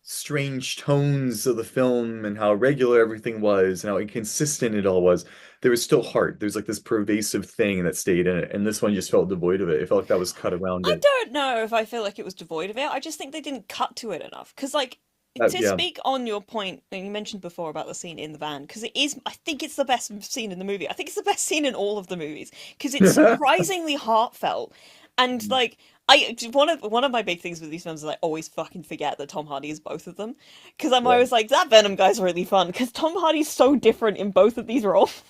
strange tones of the film and how regular everything was and how inconsistent it all was, there was still heart. There's like this pervasive thing that stayed in it, and this one just felt devoid of it. It felt like that was cut around I it. don't know if I feel like it was devoid of it. I just think they didn't cut to it enough. Because, like, to Yeah. speak on your point, and you mentioned before about the scene in the van, because it is, I think it's the best scene in the movie. I think it's the best scene in all of the movies because it's surprisingly heartfelt. And like, one of my big things with these films is I always fucking forget that Tom Hardy is both of them because I'm Yeah. always like that Venom guy's really fun because Tom Hardy's so different in both of these roles.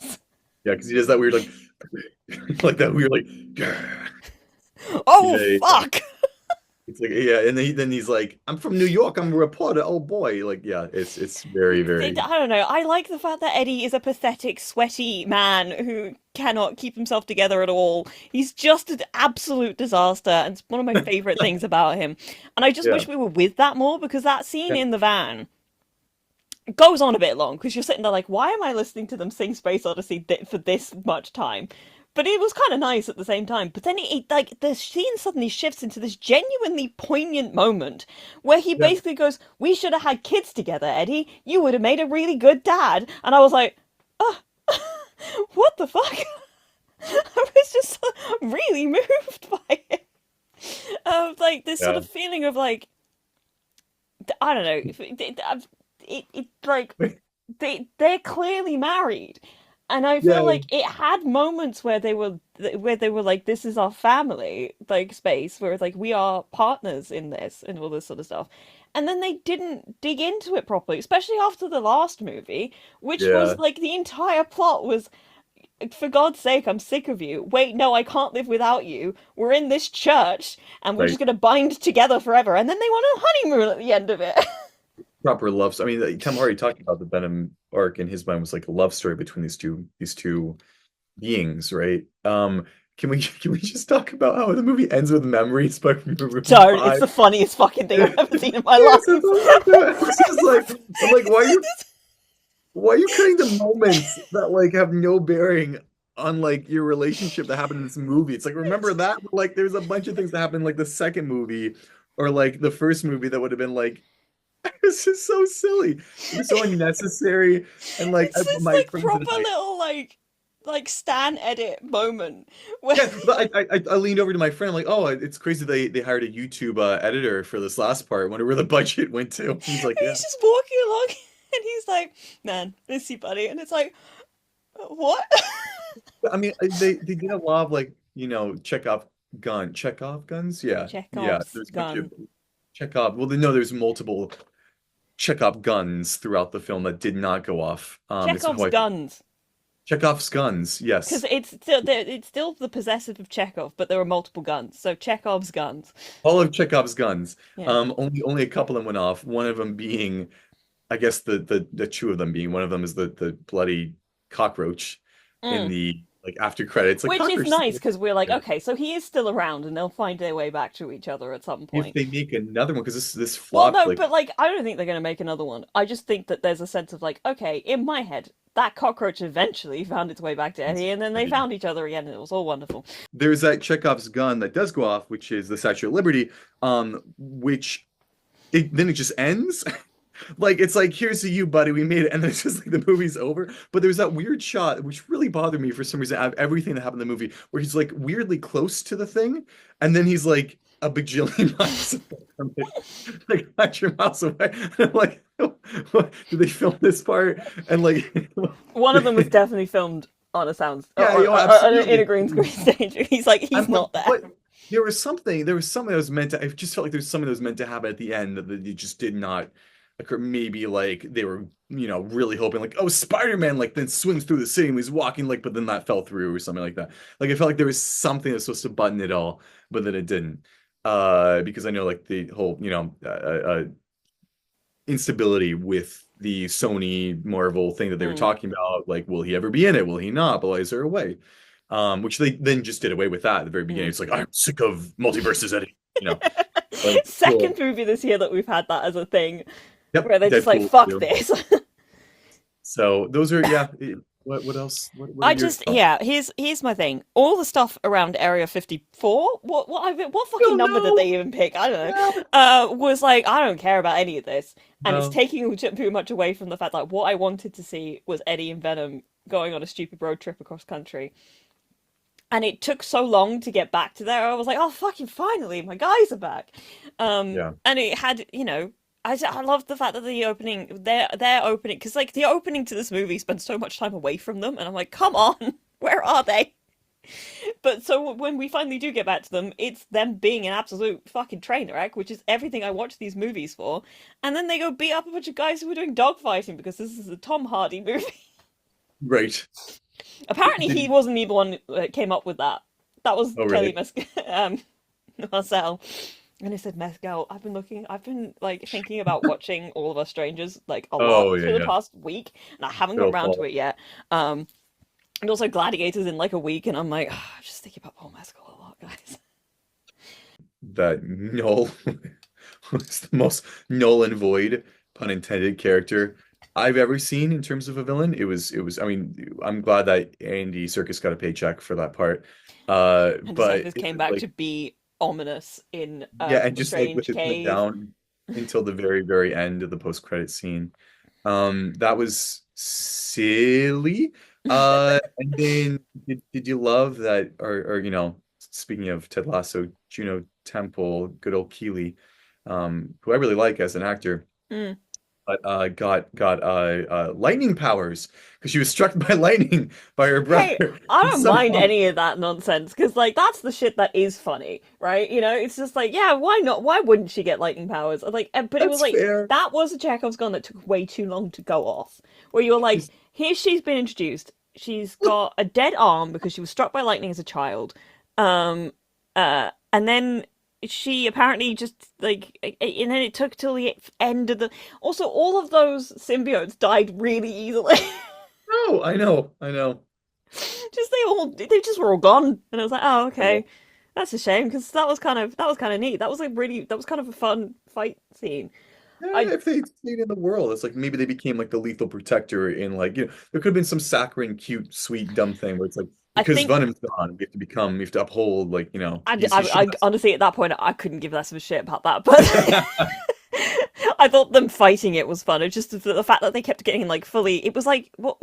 Yeah, because he does that weird like like that weird like Oh yeah, fuck! it's like yeah, and then he's like, I'm from New York, I'm a reporter. Oh boy, like yeah, it's very I very don't know. I like the fact that Eddie is a pathetic, sweaty man who cannot keep himself together at all. He's just an absolute disaster, and it's one of my favorite things about him. And I just yeah wish we were with that more because that scene yeah in the van goes on a bit long because you're sitting there like, why am I listening to them sing Space Odyssey for this much time? But it was kind of nice at the same time. But then like the scene suddenly shifts into this genuinely poignant moment where he yeah. basically goes, "We should have had kids together, Eddie. You would have made a really good dad." And I was like, "Oh, what the fuck?" I was just really moved by it. Like this sort Yeah. of feeling of like I don't know. It like they're clearly married, and I feel Yeah. like it had moments where they were like, "This is our family," like space where it's like we are partners in this and all this sort of stuff. And then they didn't dig into it properly, especially after the last movie, which was Yeah. like the entire plot was, for God's sake, I'm sick of you. Wait, no, I can't live without you. We're in this church and we're just Right. gonna bind together forever. And then they went on a honeymoon at the end of it. Proper love. I mean, Tom already talked about the Venom arc in his mind was like a love story between these two beings, right? Can we just talk about how the movie ends with memories by Maroon Darn, it's 5? the funniest fucking thing I've ever seen in my Yes, that's life. what it's just like I'm like, why are you cutting the moments that like have no bearing on like your relationship that happened in this movie? It's like remember that? Like there's a bunch of things that happened in, like the second movie or like the first movie that would have been like it's just so silly. It was so unnecessary. And like It's this my like friends and proper I, little like Stan edit moment where yeah, but I leaned over to my friend, like, oh, it's crazy they hired a YouTube editor for this last part. Wonder where the budget went to. He's like, yeah. he's just walking along and he's like, "Man, miss you, buddy," and it's like, "What?" I mean, they did a lot of like, Chekhov guns. Yeah, yeah. Chekhov's There's a bunch of gun. Chekhov. Well, no, there's multiple Chekhov guns throughout the film that did not go off. It's Chekhov's how I guns. Chekhov's guns. Because Yes, it's still the possessive of Chekhov, but there are multiple guns. So Chekhov's guns. all of Chekhov's guns. Yeah. Only a couple of them went off. One of them being, I guess the two of them being one of them is the bloody cockroach in Mm. the like after credits. Like Which is cockroach. nice because we're like, okay, so he is still around, and they'll find their way back to each other at some If point. they make another one, because this Well, flopped no, like but like, I don't think they're going to make another one. I just think that there's a sense of like, okay, in my head, that cockroach eventually found its way back to Eddie, and then they found each other again, and it was all wonderful. there's that Chekhov's gun that does go off, which is the Statue of Liberty, which then it just ends. Like it's like here's to you, buddy. We made it, and then it's just like the movie's over. But there's that weird shot which really bothered me for some reason out of everything that happened in the movie, where he's like weirdly close to the thing, and then he's like a bajillion miles away from it, like 100 miles away. And I'm like, what, did they film this part? And like, One of them was definitely filmed on a sound yeah, in a absolutely. green screen stage. He's like, he's I'm like, not there. what? There was something that was meant to. I just felt like there's something that was meant to happen at the end that it just did not occur. Maybe like they were, really hoping like, oh, Spider-Man like then swims through the city and he's walking like, but then that fell through or something like that. Like I felt like there was something that was supposed to button it all, but then it didn't. Because I know like the whole, instability with the Sony Marvel thing that they were Mm. talking about. Like, will he ever be in it? Will he not? But is there a way? Which they then just did away with that at the very beginning. Mm. It's like I'm sick of multiverses, Eddie. Like Second cool. movie this year that we've had that as a thing, Yep, where they're just like, Deadpool fuck too. this. So those are yeah. What else? What are I your just thoughts? yeah. Here's my thing. All the stuff around Area 54. What fucking No, number did no, they even pick? I don't know. no, Was like I don't care about any of this, and it's no. taking too much away from the fact like what I wanted to see was Eddie and Venom going on a stupid road trip across country, and it took so long to get back to there. I was like, oh fucking finally, my guys are back. Yeah, And it had I love the fact that the opening their opening because like the opening to this movie spends so much time away from them, and I'm like, come on, where are they? But so when we finally do get back to them, it's them being an absolute fucking train wreck, which is everything I watch these movies for. And then they go beat up a bunch of guys who were doing dogfighting because this is a Tom Hardy movie. right. Apparently, Did he you? wasn't even the one that came up with that. That was Oh, Kelly really? Marcel. And he said, Mescal, I've been like thinking about watching All of Us Strangers like a lot Oh, yeah, for the yeah. past week, and I haven't got It'll around to fall. it yet. And also Gladiators in like a week, and I'm like, I'm just thinking about Paul Mescal a lot, guys. That Noel was the most Nolan Void, pun intended, character I've ever seen in terms of a villain. It was, I mean, I'm glad that Andy Serkis got a paycheck for that part. And But DeSantis it came was back like, to be ominous in yeah, and the just like with Strange his head Cave. down until the very, very end of the post-credit scene. That was silly. And then did you love that, or speaking of Ted Lasso, Juno Temple, good old Keeley, who I really like as an actor, Mm. but got lightning powers because she was struck by lightning by her Hey, brother. I And don't mind somehow any of that nonsense because, like, that's the shit that is funny, right? You know, it's just like, yeah, why not? Why wouldn't she get lightning powers? Like, but it was that's like fair. that was a Chekhov's gun that took way too long to go off. Where you were like, She's here she's been introduced. She's got a dead arm because she was struck by lightning as a child. And then she apparently just like, and then it took till the end of the. Also, all of those symbiotes died really easily. no, I know. Just they just were all gone, and I was like, oh I know. okay, that's a shame because that was kind of neat. That was like really that was kind of a fun fight scene. I Yeah, if they stayed in the world, it's like maybe they became like the lethal protector in like, there could have been some saccharine, cute, sweet, dumb thing where it's like I because think Venom's gone, we have to uphold like, he should I honestly at that point I couldn't give less of a shit about that, but I thought them fighting it was fun. It's just the fact that they kept getting like fully. It was like what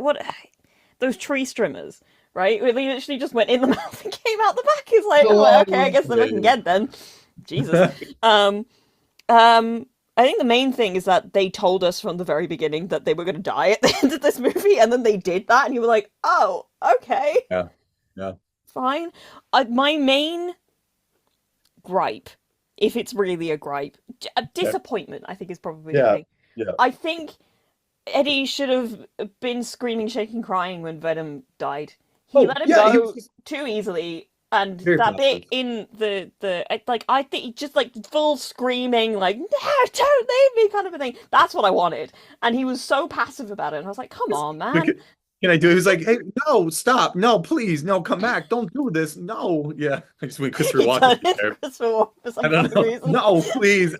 those tree strimmers. Right, where they literally just went in the mouth and came out the back. It's like, the I'm like, long okay, I one. guess they're Yeah, looking good then. Jesus. yeah. Um, Um, I think the main thing is that they told us from the very beginning that they were going to die at the end of this movie, and then they did that, and you were like, "Oh, okay, Yeah. Yeah. fine." My main gripe, if it's really a gripe, a Yeah. disappointment, I think is probably the Yeah. thing. Yeah. I think Eddie should have been screaming, shaking, crying when Venom died. He Oh, let him yeah, he was go just too easily, and very that bit passive. in the like I think he just like full screaming like no, don't leave me kind of a thing. That's what I wanted, and he was so passive about it, and I was like, come on, man. Can I do it? He was like, hey, no, stop. No, please. No, come back. Don't do this. No. Yeah. I just went Christopher He Walken turned it there. Christopher Walken for I some don't fucking know. reason. No, please.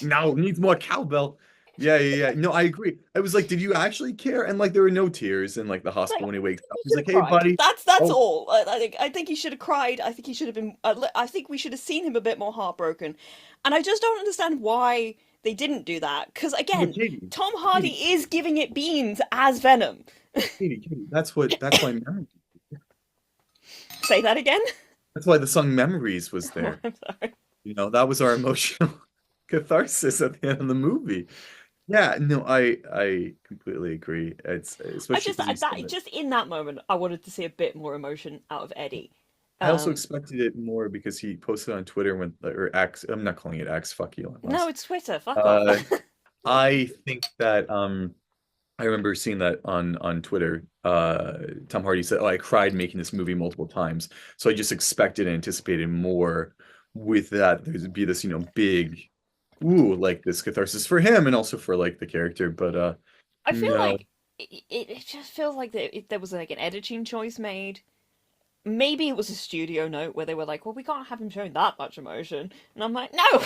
No, needs more cowbell. Yeah, yeah, yeah. No, I agree. I was like, did you actually care? And like, there were no tears in like the Like hospital when he wakes up. he He's should like, have hey, cried. buddy. That's Oh, all. I think he should have cried. I think he should have been. I think we should have seen him a bit more heartbroken, and I just don't understand why they didn't do that. Because but again, Katie, Tom Hardy Katie, is giving it beans as Venom. Katie. That's why memory. Say that again. That's why the song Memories was Oh, there. I'm sorry. That was our emotional catharsis at the end of the movie. Yeah, no, I completely agree. It's I especially just because you said that it. just in that moment, I wanted to see a bit more emotion out of Eddie. I also Um, expected it more because he posted on Twitter when or X. I'm not calling it X. Fuck Elon no, Musk. it's Twitter. Fuck off. Uh, I think that I remember seeing that on Twitter. Tom Hardy said, "Oh, I cried making this movie multiple times." So I just expected and anticipated more with that. There'd be this, big, ooh, like this catharsis for him and also for like the character. But I feel no. like it just feels like there was like an editing choice made. Maybe it was a studio note where they were like, "Well, we can't have him showing that much emotion," and I'm like, "No,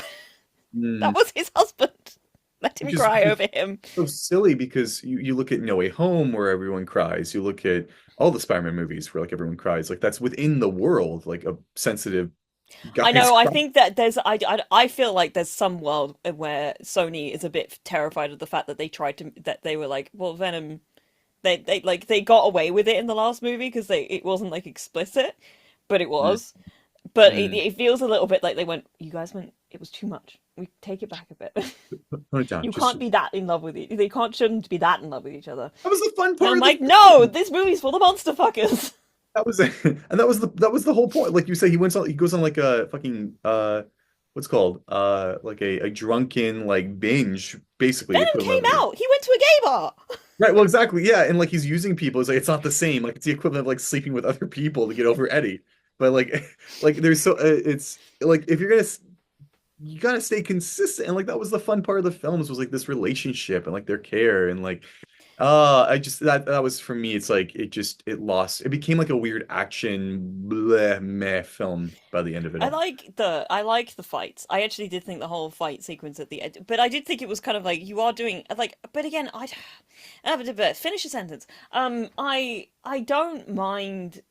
that Mm, was his husband." Let him which is cry over him. so silly because you look at No Way Home where everyone cries. You look at all the Spider-Man movies where like everyone cries. Like that's within the world, like a sensitive I guys know. I cry. think that I feel like there's some world where Sony is a bit terrified of the fact that they tried to that they were like, well, Venom. They got away with it in the last movie because it wasn't like explicit, but it Mm, was. But mm. it feels a little bit like they went. You guys went. It was too much. We take it back a bit. Tone it down. You Just can't be that in love with it. They can't shouldn't be that in love with each other. that was the fun And part I'm of the like, no, film. this movie's for the monster fuckers. That was and that was the whole point. Like you say, he goes on like a fucking what's it called like a drunken like binge, basically Venom came equivalent. out. He went to a gay bar. Right, well, exactly, yeah, and like he's using people. It's like it's not the same. Like it's the equivalent of like sleeping with other people to get over Eddie. But like, like there's so it's like if you're gonna you gotta stay consistent, and like that was the fun part of the films was like this relationship and like their care and like I just that was for me. It's like it lost. It became like a weird action bleh, meh film by the end of it all. I like the fights. I actually did think the whole fight sequence at the end, but I did think it was kind of like you are doing like. But again, but finish a sentence. I don't mind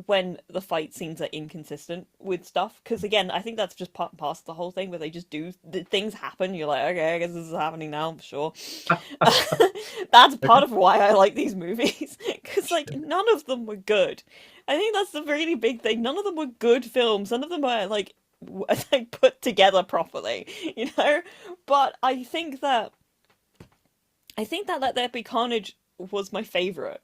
when the fight scenes are inconsistent with stuff because again, I think that's just part and parcel of the whole thing where they just do things happen. You're like, okay, I guess this is happening now. Sure. That's part of why I like these movies because like none of them were good. I think that's the really big thing. None of them were good films. None of them were like like put together properly, you know. But I think that Let There Be Carnage was my favorite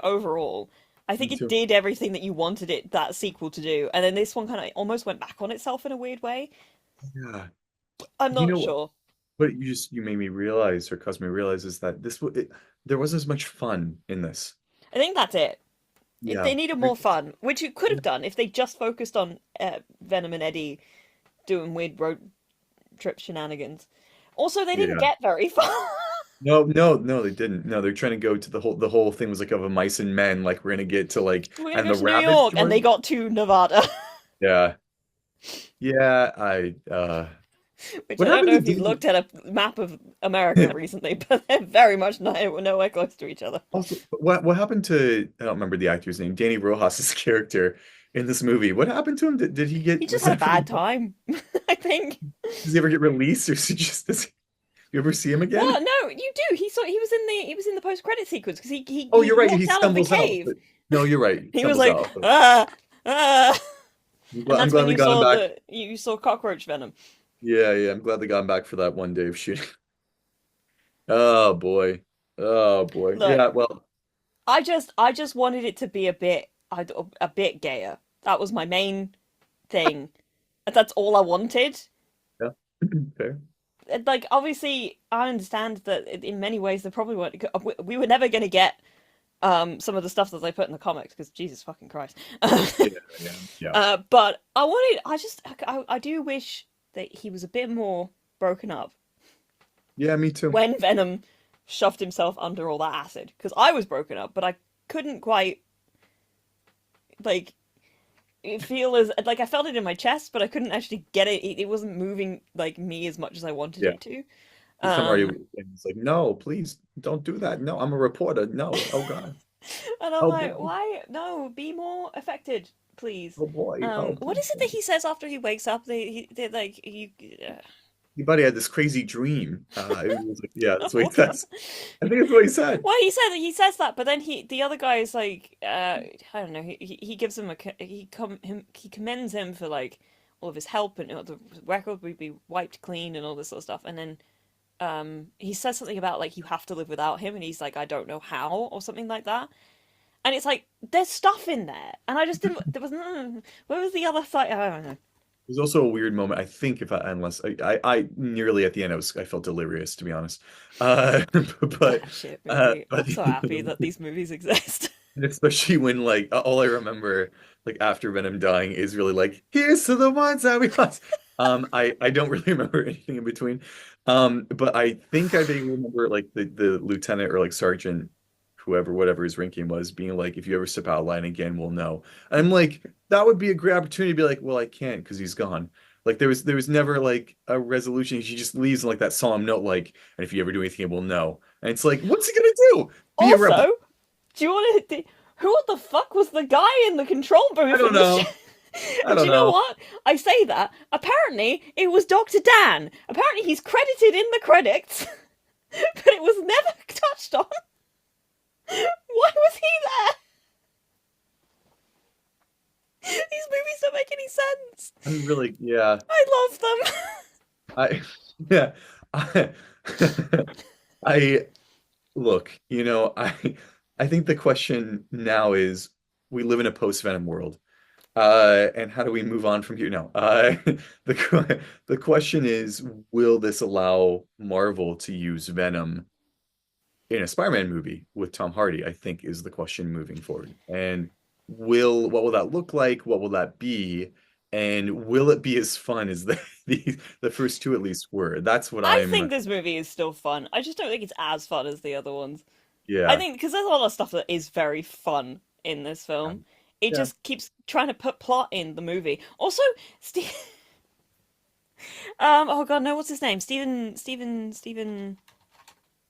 overall. I Me think it too. did everything that you wanted it that sequel to do, and then this one kind of almost went back on itself in a weird way. Yeah. I'm You not know sure. what you made me realize or caused me to realize is that there wasn't as much fun in this. I think that's it. Yeah. They needed more fun, which it could have done if they just focused on Venom and Eddie doing weird road trip shenanigans. Also, they didn't Yeah. get very far. No, they didn't. No, they're trying to go to the whole thing was like of a mice and men, like we're gonna get to like We're gonna and go the to New rabbits York, and they join. got to Nevada, Yeah. Yeah, which what I don't happened know to if you've Danny? looked at a map of America recently, but they're very much nowhere close to each other. Also, what happened to I don't remember the actor's name, Danny Rojas's character in this movie. What happened to him? Did he He get just was had a that bad time, I think. does he ever get released or is he just does you ever see him again? Well, no, you do. He was in the post credit sequence because Oh, you're he right. He walked out of the stumbles out. cave. But no, you're right. He He was stumbles like, out. But ah. And I'm that's glad when they got him back. you saw cockroach venom. Yeah. I'm glad they got him back for that one day of shooting. Oh boy. Oh boy. Look, Yeah, well, I just wanted it to be a bit gayer. That was my main thing. That's all I wanted. yeah. Fair. Like obviously, I understand that in many ways they probably weren't. We were never going to get some of the stuff that they put in the comics because Jesus fucking Christ. Yeah, yeah. But I do wish that he was a bit more broken up Yeah, me too. when Venom shoved himself under all that acid because I was broken up, but I couldn't quite like feel as like I felt it in my chest, but I couldn't actually get it. It wasn't moving like me as much as I wanted Yeah. it to. He's come already Um, and he's like, no, please don't do that. No, I'm a reporter. No. Oh God. and I'm Oh like, boy. why? No, be more affected, please. Oh boy. Oh What boy. is it that he says after he wakes up? They like you. Your buddy had this crazy dream. It was like, yeah, that's what he What the? says. I think that's what he said. Well, he says that, but then the other guy is like, I don't know. He gives him he commends him for like all of his help and the record would be wiped clean and all this sort of stuff, and then he says something about like you have to live without him, and he's like, I don't know how or something like that, and it's like there's stuff in there, and I just didn't. There was where was the other side? I don't know. There's also a weird moment. I think if I unless I nearly at the end I felt delirious to be honest. But Ah, shit, movie. but I'm so happy that these movies exist. and especially when like all I remember like after Venom dying is really like here's to the ones that we lost. I don't really remember anything in between. But I think I vaguely remember like the lieutenant or like sergeant, whoever whatever his ranking was, being like, if you ever step out of line again, we'll know. I'm like, that would be a great opportunity to be like, well, I can't because he's gone. Like there was never like a resolution. She just leaves like that solemn note, like, and if you ever do anything, we'll know. And it's like, what's he gonna do? Be a rebel? Also, do you want to? Who the fuck was the guy in the control I booth don't in this show? know. I And do don't you know know. what? I say that. Apparently, it was Dr. Dan. Apparently, he's credited in the credits, but it was never touched on. Why was he there? These movies don't make any sense. I'm really, yeah. I love them. I yeah. I, I look, I think the question now is we live in a post-Venom world. And how do we move on from here? No. The question is, will this allow Marvel to use Venom in a Spider-Man movie with Tom Hardy? I think is the question moving forward. And what will that look like? What will that be? And will it be as fun as the first two at least were? That's what I think I'm, this movie is still fun. I just don't think it's as fun as the other ones. I yeah. think because there's a lot of stuff that is very fun in this film. It Yeah. just keeps trying to put plot in the movie. Also, Steve. Oh god, no, what's his name? Stephen.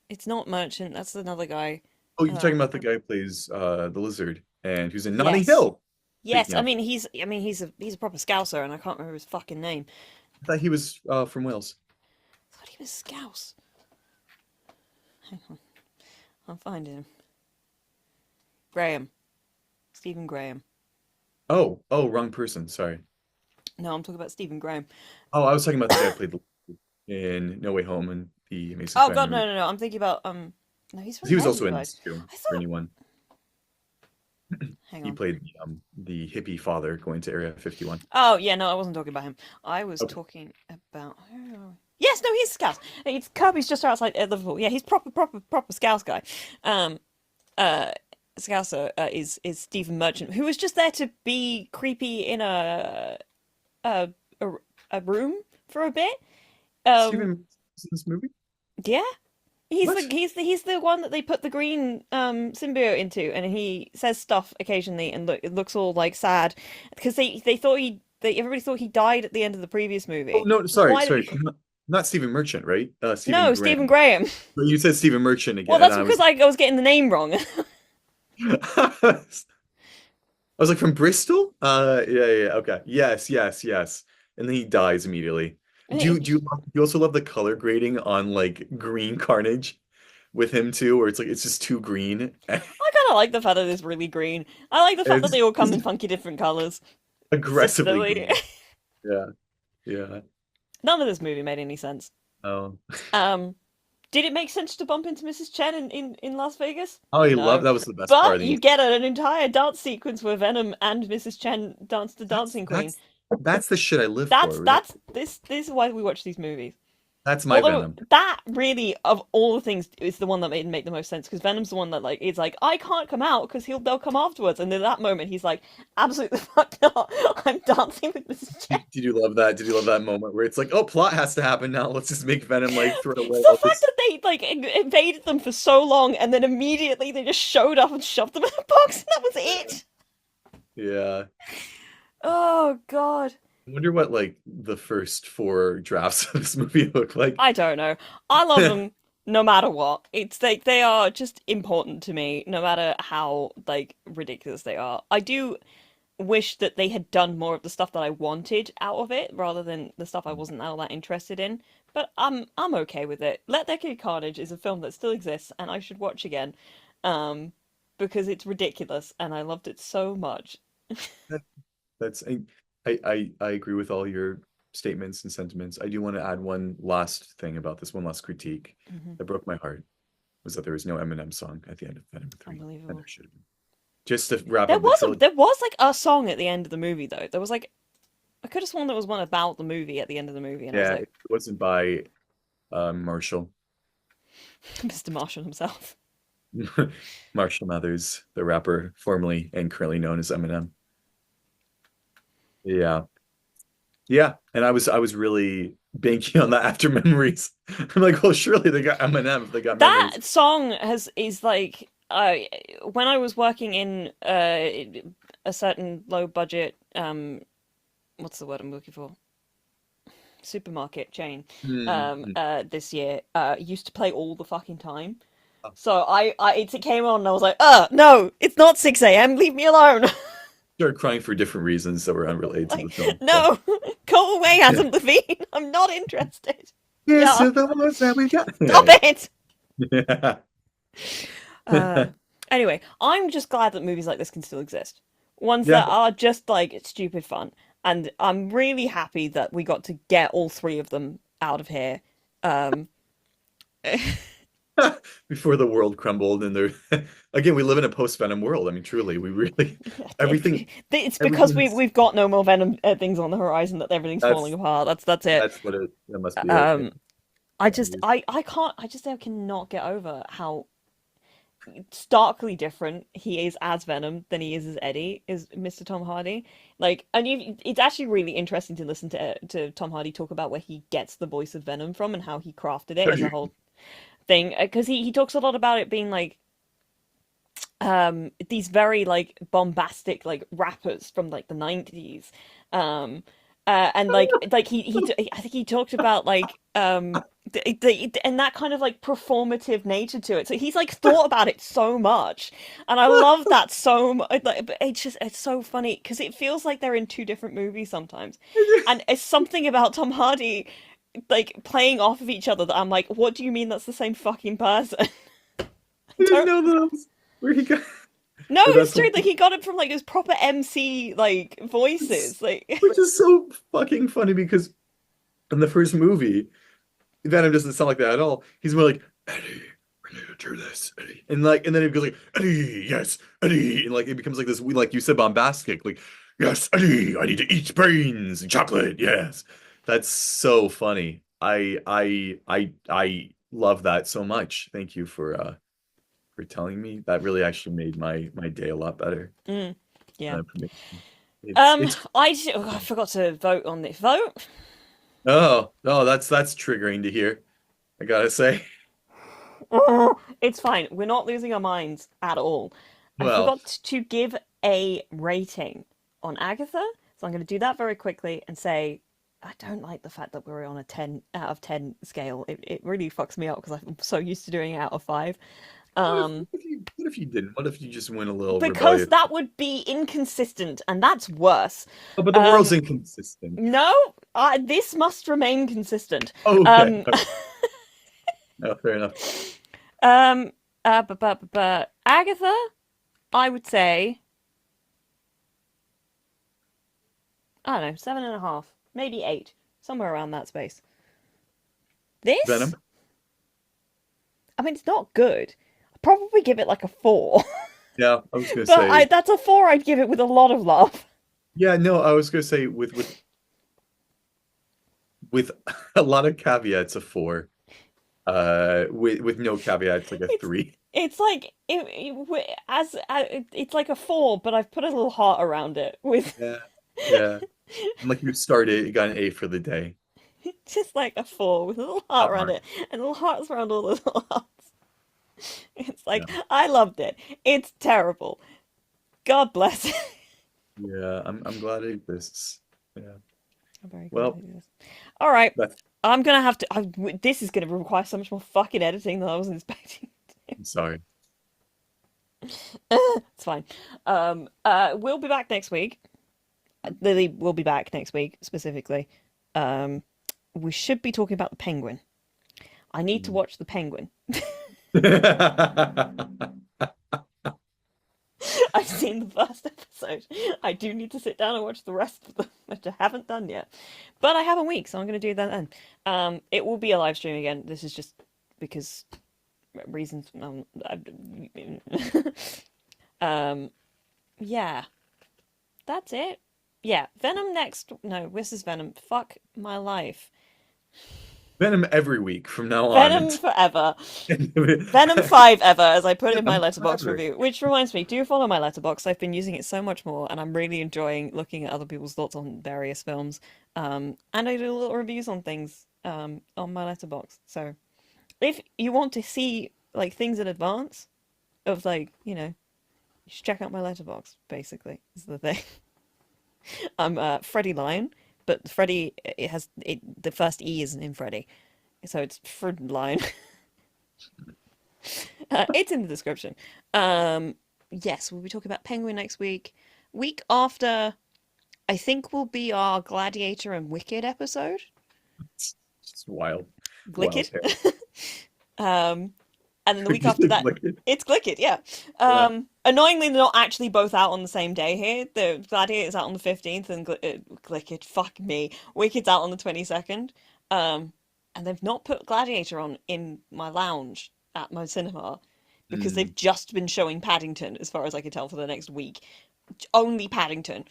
It's not Merchant. That's another guy. Oh, you're talking Uh, about the guy who plays the lizard and who's in Notting yes, Hill. yes. Speaking I of, mean, he's a proper Scouser, and I can't remember his fucking name. I thought he was from Wales. I thought he was Scouse. Hang on, I'll find him. Graham, Stephen Graham. Oh, wrong person. Sorry. No, I'm talking about Stephen Graham. Oh, I was talking about the guy who played the in No Way Home and the Amazing Oh Spider-Man god, no, movie. no, no. I'm thinking about No, he's from He was also in Westview. this too, I for thought. anyone. Hang He on. played the hippie father going to Area 51. Oh yeah, no, I wasn't talking about him. I was Okay. talking about. Yes, no, he's a Scouse. It's Kirby's just outside Liverpool. Yeah, he's proper Scouse guy. Um, uh, Scouser is Stephen Merchant, who was just there to be creepy in a a, a room for a bit. Um, Steven was in this movie? yeah, What? he's the one that they put the green symbiote into, and he says stuff occasionally, and it looks all like sad because they thought everybody thought he died at the end of the previous Oh movie. no, sorry, Why did sorry. Not Stephen Merchant, right? Stephen no Stephen Graham. Graham? But you said Stephen Merchant Well, again, and that's I because was I was getting the name wrong. I was like from Bristol? Yeah, okay. Yes, yes, yes. And then he dies immediately. Do you also love the color grading on like green Carnage with him too, where it's like it's just too green? I kind of like the fact that it's really green. I like the fact that It's they all come in just funky different colors. It's just aggressively silly. green. Yeah, yeah. None of this movie made any sense. Oh, Um, did it make sense to bump into Mrs. Chen in Las Vegas? oh, I love No. that was the best part of But the you get an entire dance sequence where Venom and Mrs. Chen dance the that's Dancing Queen. that's that's the shit I live That's for. that's this is why we watch these movies. That's my Although Venom. that really, of all the things, is the one that made make the most sense because Venom's the one that like is like I can't come out because they'll come afterwards, and in that moment he's like absolutely fuck not, I'm dancing with Mrs. Chen. Did you love that? Did you love that moment where it's like, oh, plot has to happen now. Let's just make Venom like throw away The all fact this. that they like invaded them for so long and then immediately they just showed up and shoved them in a box and that was it. Yeah. Oh god. I wonder what like the first four drafts of this movie look like. I don't know. I love them no matter what. It's like they are just important to me, no matter how like ridiculous they are. I do wish that they had done more of the stuff that I wanted out of it, rather than the stuff I wasn't all that interested in. But I'm okay with it. Let There Be Carnage is a film that still exists, and I should watch again, um, because it's ridiculous, and I loved it so much. That's I agree with all your statements and sentiments. I do want to add one last thing about this, one last critique Hmm. that broke my heart was that there was no Eminem song at the end of Venom 3, and Unbelievable. there should have been. Just to wrap up the trilogy. There was like a song at the end of the movie though. There was like I could have sworn there was one about the movie at the end of the movie, and I was Yeah, like, it wasn't by Marshall. Mr. Marshall himself. Marshall Mathers, the rapper formerly and currently known as Eminem. Yeah. Yeah, and I was really banking on that after memories. I'm like, well, surely they got Eminem if they got That memories. song has is like when I was working in a certain low budget what's the word I'm looking for? supermarket chain Mm. this year used to play all the fucking time. Oh, So it came on and I was like, no, it's not 6 a.m. Leave me alone. started crying for different reasons that were unrelated to the Like, film. So, no, go away, yeah. Adam Levine. I'm not interested. This Yeah, is the ones that we got. stop Yeah, it. yeah. Uh, anyway, I'm just glad that movies like this can still exist. Ones Yeah. that are just like stupid fun. And I'm really happy that we got to get all three of them out of here. Um, Before the world crumbled and there again, we live in a post-Venom world. I mean, truly, we really everything it's because everything is we've got no more Venom things on the horizon that everything's falling that's apart. That's it. that's what it that must be it. Yeah. Um, I can't I cannot get over how starkly different he is as Venom than he is as Eddie, is Mr. Tom Hardy. Like, and it's actually really interesting to listen to Tom Hardy talk about where he gets the voice of Venom from and how he crafted it as a whole thing. Because he talks a lot about it being like these very like bombastic like rappers from like the 90s. um and like I think he talked about like and that kind of like performative nature to it, so he's like thought about it so much, and I love that so much. Like, but it's so funny because it feels like they're in two different movies sometimes, and it's something about Tom Hardy like playing off of each other that I'm like, what do you mean that's the same fucking person? I didn't Don't. know that was where he got No, but it's that's true. Like he got it from like his proper MC like it's, voices. Like which is so fucking funny because in the first movie, Venom doesn't sound like that at all. He's more like, Eddie, we need to do this, Eddie. And then it goes like, Eddie, yes, Eddie. And like it becomes like this, like you said, bombastic, like, yes, Eddie, I need to eat brains and chocolate, yes. That's so funny. I love that so much. Thank you for telling me. That really actually made my day a lot better. mm, yeah. For me. It's I forgot to vote on this. Vote. oh, that's triggering to hear, I gotta say. It's fine. We're not losing our minds at all. I Well, forgot to give a rating on Agatha, so I'm going to do that very quickly and say I don't like the fact that we're on a 10 out of 10 scale. It really fucks me up because I'm so used to doing it out of 5. Um, what if you didn't? What if you just went a little because rebellious? that would be inconsistent, and that's worse. Oh, but the world's Um, inconsistent. no, this must remain consistent. Okay. Um, Okay. No, fair enough. um, but Agatha, I would say, I don't know, 7.5, maybe 8, somewhere around that space. This, Venom. I mean, it's not good. I'd probably give it like a 4, Yeah, I was gonna but say. that's a 4 I'd give it with a lot of love. Yeah, no, I was gonna say with a lot of caveats a 4. With no caveats like a It's 3. it's like it's like a 4, but I've put a little heart around it with Yeah, yeah. And like you started, you got an A for the day. just like a 4 with a little heart Hot around mark. it and little hearts around all the little hearts. It's Yeah, like I loved it. It's terrible. God bless it. yeah. I'm glad it exists. Yeah. I'm very glad Well, it is. All right, that's. I'm gonna have to. This is gonna require so much more fucking editing than I was expecting. I'm sorry. It's fine. We'll be back next week. Lily will be back next week specifically. Um, we should be talking about the Penguin. I need to watch the Penguin. I've seen the first episode. I do need to sit down and watch the rest of them, which I haven't done yet. But I have a week, so I'm going to do that then. It will be a live stream again. This is just because reasons. Um, yeah, that's it. Yeah, Venom next. No, this is Venom. Fuck my life. Venom every week from now on. Venom forever. Venom 5 ever, as I put in my letterbox Forever. review. Which reminds me, do follow my letterbox. I've been using it so much more, and I'm really enjoying looking at other people's thoughts on various films. And I do little reviews on things on my letterbox. So if you want to see like things in advance of like, you should check out my letterbox, basically, is the thing. I'm Freddie Lion, but Freddy, the first E isn't in Freddy, so it's Fredline. It's in the description. Yes, we'll be talking about Penguin next week. Week after, I think will be our Gladiator and Wicked episode. It's just wild, wild Glicked. hair. Um, and then the Did week you after say that, Wicked? it's Glicked, yeah. Yeah. Annoyingly, they're not actually both out on the same day here. The Gladiator's out on the 15th and Glicked, fuck me. Wicked's out on the 22nd. Um, and they've not put Gladiator on in my lounge at my cinema because Mm. they've just been showing Paddington, as far as I can tell, for the next week. Only Paddington.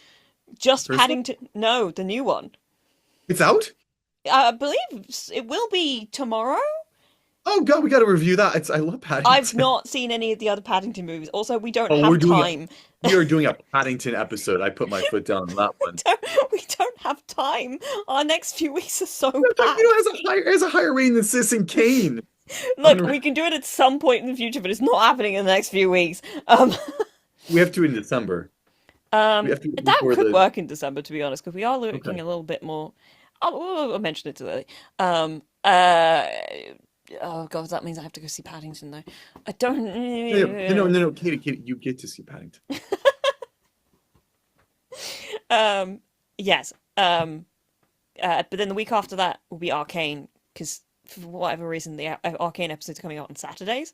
Just First one? Paddington. No, the new one. It's out? I believe it will be tomorrow. Oh God, we got to review that. I love I've Paddington. not seen any of the other Paddington movies. Also, we don't Oh, have time. we are doing a Paddington episode. I put my foot down on that one. We don't have time. Our next few weeks are so You packed. know, has a higher rating than Citizen Kane. Look, Unreal. we can do it at some point in the future, but it's not happening in the next few weeks. We have to in December. We have to That before could the. work in December, to be honest, because we are looking Okay. a little bit more. I'll mention it too early. Um, uh, oh god, that means I have to go see Paddington though. I No, no, don't. no, no, Katie, you get to see Paddington. Um, yes. But then the week after that will be Arcane, because for whatever reason the Arcane episodes are coming out on Saturdays.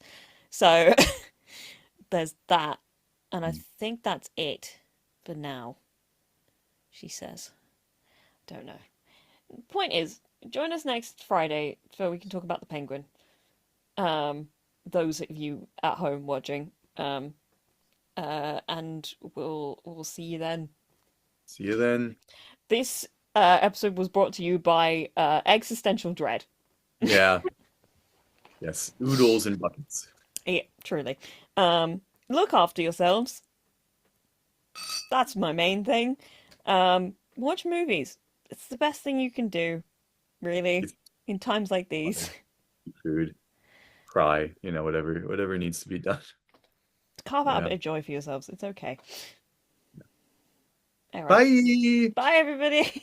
So there's that, and I think that's it for now. She says, "Don't know." Point is, join us next Friday so we can talk about the Penguin. Those of you at home watching, and we'll see you then. See you then. This episode was brought to you by Existential Dread. Yeah. Yes. Oodles and buckets. Yeah, truly. Look after yourselves. That's my main thing. Watch movies. It's the best thing you can do, really, It's in times like fine. these. Eat food, cry, whatever needs to be done. Carve out a Yeah. bit of joy for yourselves. It's okay. All right. Bye. Bye, everybody.